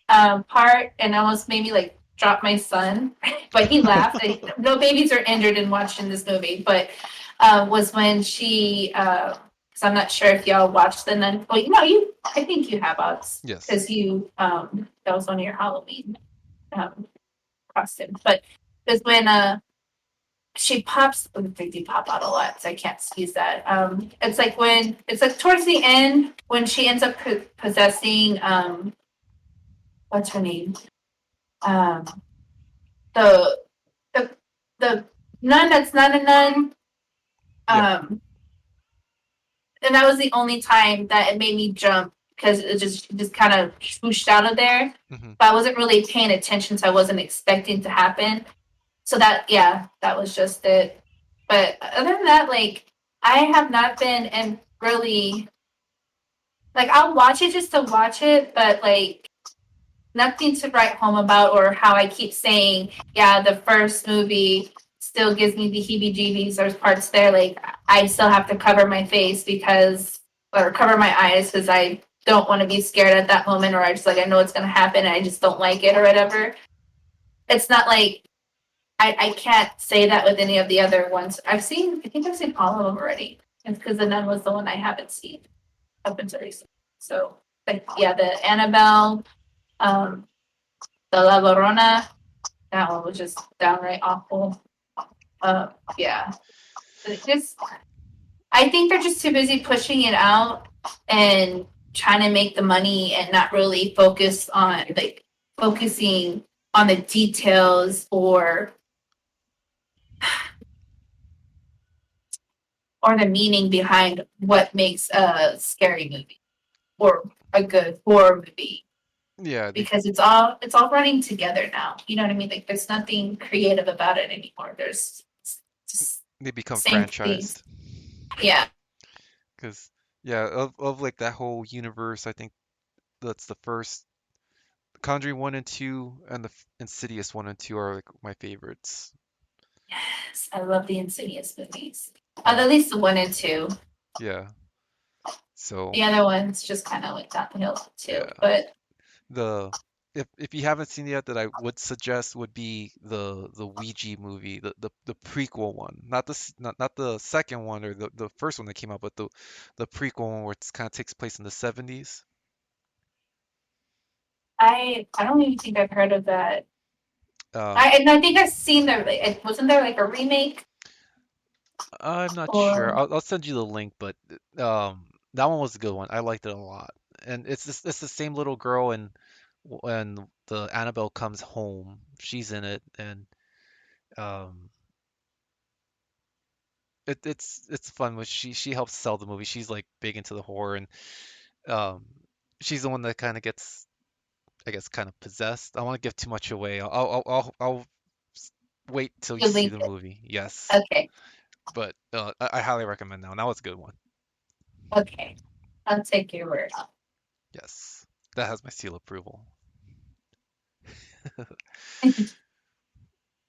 part and almost made me like drop my son, but he laughed. No babies are injured in watching this movie, but was when she. Because I'm not sure if y'all watched the Nun. Well, I think you have us Yes. because that was one of your Halloween costumes. But it was when she pops. They do pop out a lot, so I can't use that. It's like towards the end when she ends up possessing what's her name? Um, the the the nun that's not a nun. Yeah. And that was the only time that it made me jump because it just kind of swooshed out of there. Hmm. But I wasn't really paying attention, so I wasn't expecting to happen. So that was just it. But other than that, like I have not been and really like I'll watch it just to watch it, but like nothing to write home about, or how I keep saying, yeah, the first movie still gives me the heebie-jeebies. There's parts there like I still have to cover my face or cover my eyes because I don't want to be scared at that moment, or I just like I know it's gonna happen and I just don't like it or whatever. It's not like I can't say that with any of the other ones. I think I've seen all of them already. It's because the Nun was the one I haven't seen up until recently. So, like, yeah, the Annabelle, um, the La Llorona, that one was just downright awful. Yeah, it just I think they're just too busy pushing it out and trying to make the money and not really focusing on the details or the meaning behind what makes a scary movie or a good horror movie, Yeah, because it's all running together now. You know what I mean? Like there's nothing creative about it anymore. There's just they become same things. franchised. Yeah. Because yeah, of like that whole universe, I think that's the first Conjuring 1 and 2 and the Insidious 1 and 2 are like my favorites. Yes, I love the Insidious movies. Yeah. At least the 1 and 2. Yeah. So The other ones just kind of went downhill too. yeah, But the if you haven't seen it yet, that I would suggest would be the Ouija movie, the prequel one, not the second one or the first one that came out, but the prequel one where it kind of takes place in the 70s. I don't even think I've heard of that. Um, I think I've seen wasn't there like a remake I'm not sure. or I'll send you the link, but that one was a good one. I liked it a lot. And it's the same little girl, and when the Annabelle comes home, she's in it, and um it's fun. When she helps sell the movie. She's like big into the horror, and um she's the one that kind of gets, I guess, kind of possessed. I don't want to give too much away. I'll wait till you you see link the it? movie. Yes, Okay, but I highly recommend that one. That was a good one. okay, I'll take your word. Yes, that has my seal approval.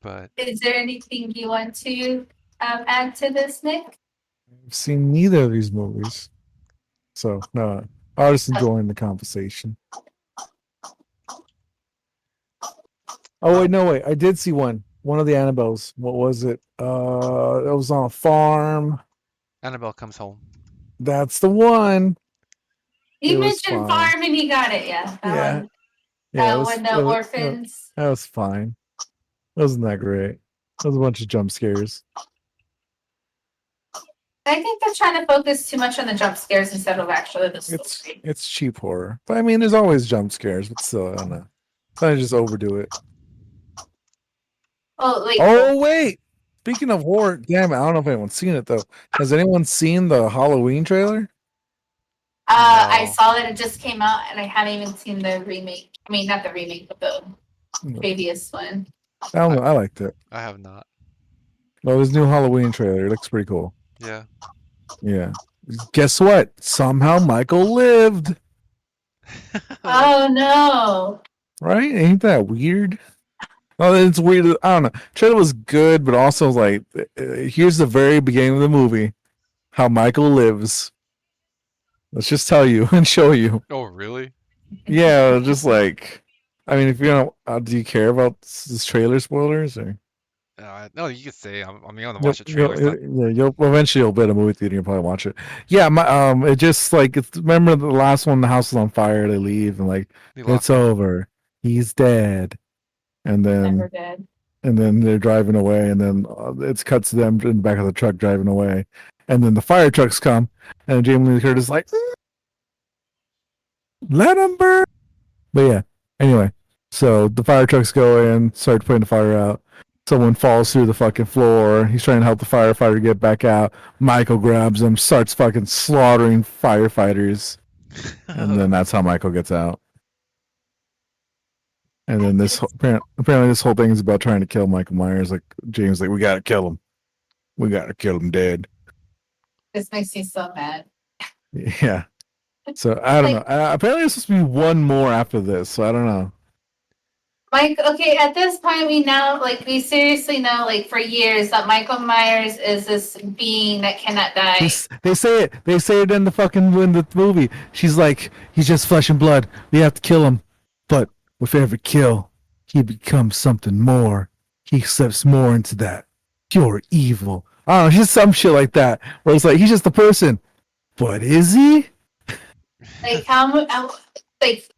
But Is there anything you want to add to this, Nick? I've seen neither of these movies, so no. I was just enjoying the conversation. Oh wait, no wait. I did see one. One of the Annabelles. What was it? It was on a farm. Annabelle comes home. That's the one. You It was mentioned fine. farm and he got it. Yeah, that Yeah, one. yeah. The orphans. That was fine. It wasn't that great. It was a bunch of jump scares. I think they're trying to focus too much on the jump scares instead of actually the story. It's cheap horror, but I mean, there's always jump scares. But still, I don't know. I just overdo it. Oh, like Oh wait, speaking of horror, damn it! I don't know if anyone's seen it though. Has anyone seen the Halloween trailer? I No, saw that it just came out, and I haven't even seen the remake. I mean, not the remake, but the No. previous one. I don't know. I liked it. I have not. Well, this new Halloween trailer, it looks pretty cool. Yeah. Yeah. Guess what? Somehow Michael lived. Oh no! Right? Ain't that weird? Well, it's weird. I don't know. Trailer was good, but also like, here's the very beginning of the movie, how Michael lives. Let's just tell you and show you. Oh, really? Yeah, just like, I mean, if you don't, do you care about this trailer spoilers or? No, you could say. I'm gonna watch the trailer. It's not. You'll eventually you'll be at a movie theater. You'll probably watch it. Yeah, it just like remember the last one. The house is on fire. They leave and like They it's lock him. over. He's dead. And Never then did. they're driving away, and then it cuts to them in the back of the truck driving away, and then the fire trucks come, and Jamie Lee Curtis is like, let them burn. But yeah, anyway, so the fire trucks go in, start putting the fire out. Someone falls through the fucking floor. He's trying to help the firefighter get back out. Michael grabs him, starts fucking slaughtering firefighters, and then that's how Michael gets out. And then apparently this whole thing is about trying to kill Michael Myers. Like James, like we gotta kill him. We gotta kill him dead. This makes me so mad. Yeah. So I don't know. Like, Apparently, there's supposed to be one more after this. So I don't know. Mike, okay, at this point, we know, like, we seriously know, like, for years that Michael Myers is this being that cannot They, die. they say it. They say it in the movie. She's like, he's just flesh and blood. We have to kill him, but with every kill, he becomes something more. He slips more into that pure evil. I don't know. Just some shit like that. Where it's like he's just a person, but is he? Like, like,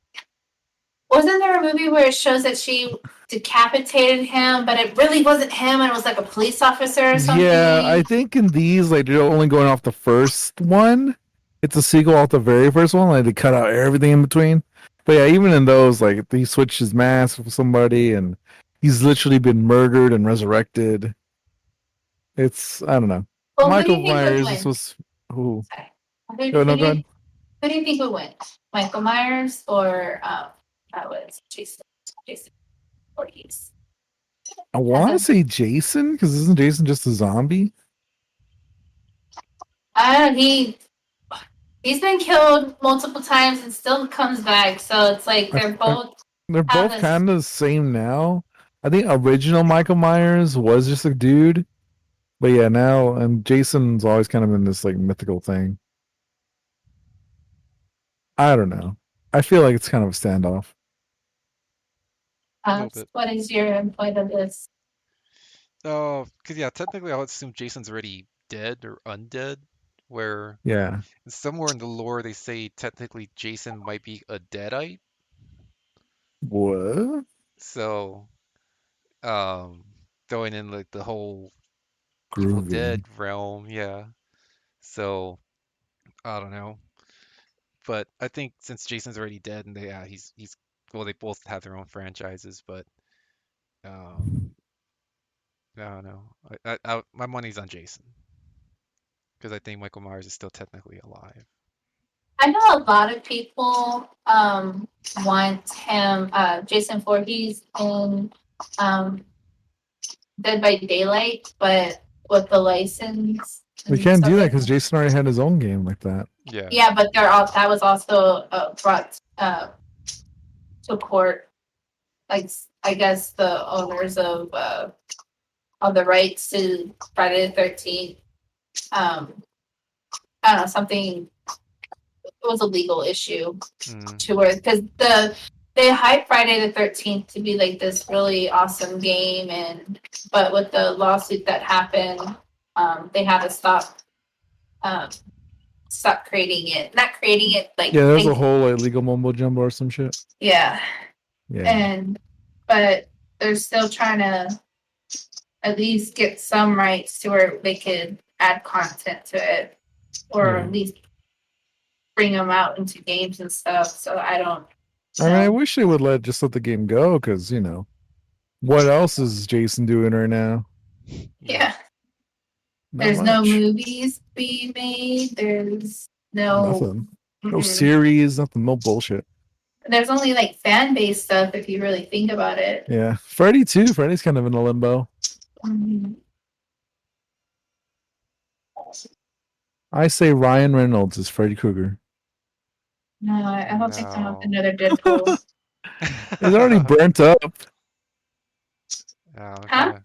wasn't there a movie where it shows that she decapitated him, but it really wasn't him, and it was like a police officer or something? Yeah, I think in these, like, they're only going off the first one. It's a sequel off the very first one. Like, they cut out everything in between. But yeah, even in those, like, he switched his mask for somebody, and he's literally been murdered and resurrected. It's, I don't know. Well, who do Michael you think would Myers win? is supposed. Who? Sorry. Oh, no, go ahead. Who do you think would win? Michael Myers or that was Jason Voorhees? I want to a- say Jason, because isn't Jason just a zombie? He's been killed multiple times and still comes back. So it's like they're both They're have both this. kind of the same now. I think original Michael Myers was just a dude. But yeah, now and Jason's always kind of been this like mythical thing. I don't know. I feel like it's kind of a standoff. A little bit. What is your point of this? Oh, because yeah, technically I would assume Jason's already dead or undead, where Yeah. somewhere in the lore they say technically Jason might be a deadite. What? So, um, going in like the whole Evil Dead Groovy. realm, yeah. So I don't know, but I think since Jason's already dead and he's well, they both have their own franchises, but um, I don't know. My money's on Jason because I think Michael Myers is still technically alive. I know a lot of people want him, Jason Voorhees, in um, Dead by Daylight, but with the license We and can't stuff do that like because that. Jason already had his own game like that. Yeah. Yeah, but that was also brought to court. Like, I guess the owners of the rights to Friday the 13th. I don't know, something. It was a legal issue Mm. to where, because they hyped Friday the 13th to be like this really awesome game, but with the lawsuit that happened, they had to um, stop creating it. Not creating it like Yeah, there's a whole like legal mumbo jumbo or some shit. yeah, Yeah. but they're still trying to at least get some rights to where they could add content to it, or Yeah. at least bring them out into games and stuff. So I don't. I mean, I know. wish they would just let the game go because what else is Jason doing right now? Yeah. Not There's no much. movies being made. There's no Nothing. No mm-mm. series. Nothing. No bullshit. There's only like fan based stuff if you really think about it. Yeah, Freddy too. Freddy's kind of in a limbo. Mhm. I say Ryan Reynolds is Freddy Krueger. No, I hope they come up with No. another Deadpool. He's already burnt up. Oh, Huh? okay.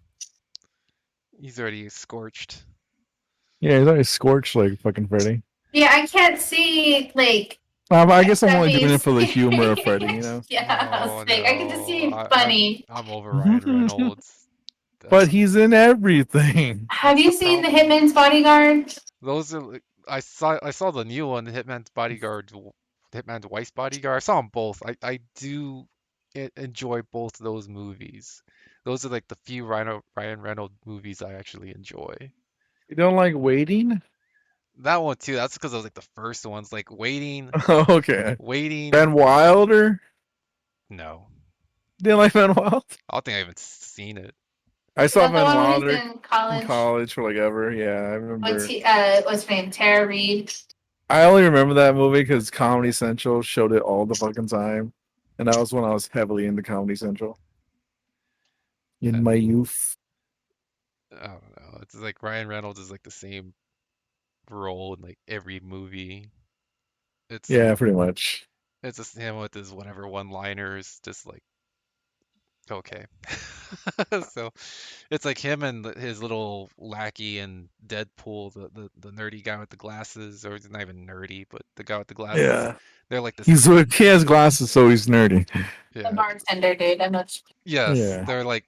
He's already scorched. Yeah, he's already scorched like fucking Freddy. Yeah, I can't see like. I guess I'm that only doing it means- for the humor of Freddy, you know. Yeah, I No, was like, I can just see no. funny. I'm over Ryan Reynolds. But he's in everything. Have you That's the seen the problem. Hitman's Bodyguard? Those are I saw the new one, Hitman's Bodyguard, Hitman's Wife's Bodyguard. I saw them both. I do enjoy both of those movies. Those are like the few Ryan Reynolds movies I actually enjoy. You don't like waiting? That one too. That's because I was like the first ones, like Waiting, Oh, okay. Waiting. Van Wilder? No, Didn't like Van Wilder? I don't think I even seen it. I Is saw that the Van one when Wilder he's in in college? college for like ever. Yeah, I remember. What's her name? Tara Reid. I only remember that movie because Comedy Central showed it all the fucking time. And that was when I was heavily into Comedy Central. In my youth. I don't know. It's like Ryan Reynolds is like the same role in like every movie. It's Yeah, pretty much. it's just him with his whatever one-liners, just like okay. So it's like him and his little lackey and Deadpool, the nerdy guy with the glasses, or he's not even nerdy, but the guy with the glasses. Yeah. They're like this. He has glasses, so he's nerdy. The Yeah. bartender dude. I'm not. Yes, Yeah. they're like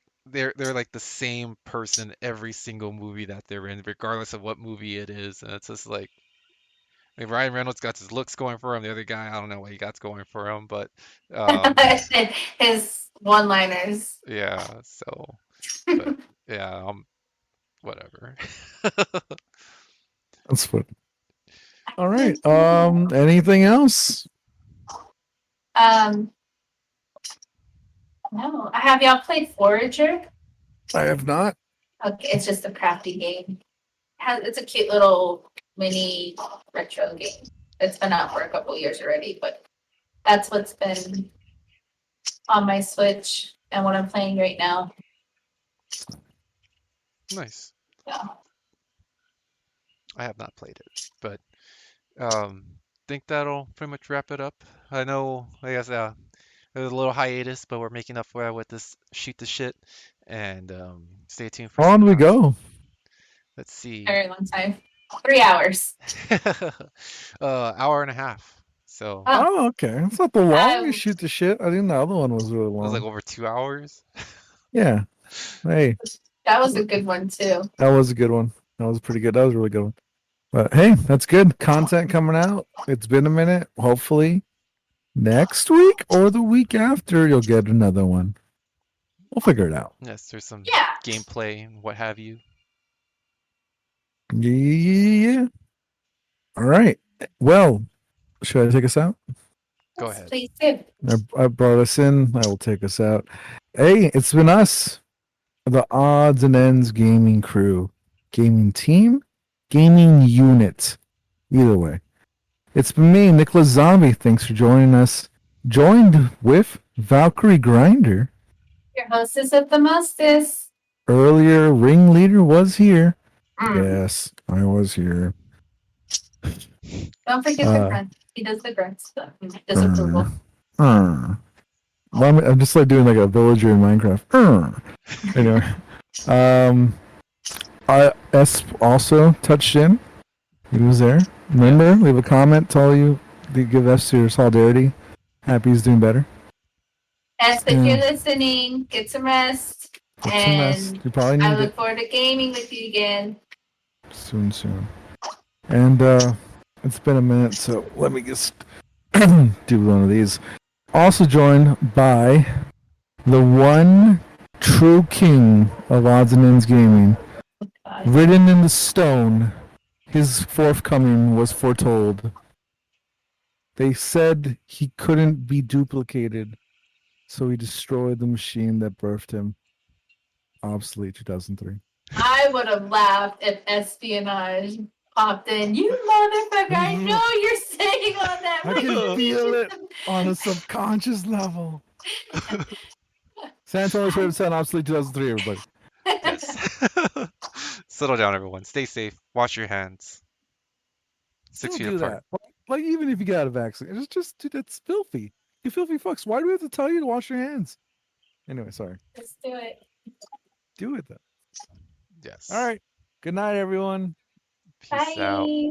the same person every single movie that they're in, regardless of what movie it is. And it's just like Ryan Reynolds got his looks going for him. The other guy, I don't know what he got going for him, but His one-liners. yeah. So, but yeah, whatever. That's fun. All right. Anything else? No. Have y'all played Forager? I have not. Okay, it's just a crafty game. It's a cute little mini retro game. It's been out for a couple years already, but that's what's been on my Switch and what I'm playing right now. Nice. Yeah. I have not played it, but think that'll pretty much wrap it up. I know, I guess, there's a little hiatus, but we're making up for it with this shoot the shit, and stay tuned for How long some do we content. go? Let's see. Very long time. 3 hours. Hour and a half. So Oh, okay. It's not the longest Um, shoot the shit. I think the other one was really it was like long. over 2 hours. Yeah. Hey, That was a good one too. that was a good one. That was pretty good. That was a really good one. But hey, that's good. Content coming out. It's been a minute. Hopefully next week or the week after you'll get another one. We'll figure it out. Yes, there's some Yeah. gameplay and what have you. Yeah. All right. Well, should I take us out? Go Yes, ahead. Please do. I brought us in. I will take us out. Hey, it's been us, the Odds and Ends gaming crew, gaming team, gaming unit. Either way. It's been me, Nickolas Zombie. Thanks for joining us. Joined with Valkyrie Grinder. Your hostess of the mostest. Earlier, Ringleader was here. Mm. Yes, I was here. Don't forget the grunt. He does the grunt stuff. Disapproval. Well, I'm just like doing like a villager in Minecraft. Anyway, S also touched in. He was there. Remember, leave a comment. Tell you to give S your solidarity. Happy he's doing better. As if you're listening, get some rest. Get some rest. You probably I need look it forward to gaming with you again. soon. And it's been a minute, so let me just do one of these. Also joined by the one true king of Odds and Ends Gaming, written in the stone. His forthcoming was foretold. They said he couldn't be duplicated, so he destroyed the machine that birthed him. Obsolete 2003. I would have laughed if Espionage popped in. You motherfucker, I know you're sitting on that. I can feel it on a subconscious level. San Antonio's favorite son, Obsolete 2003, everybody. Yes. Settle down, everyone. Stay safe. Wash your hands. 6 Don't feet do apart. that. Like, even if you got a vaccine, it's just dude, that's filthy. You filthy fucks. Why do we have to tell you to wash your hands? Anyway, sorry. Let's do it. Do it then. Yes. All right. Good night, everyone. Peace out. Bye.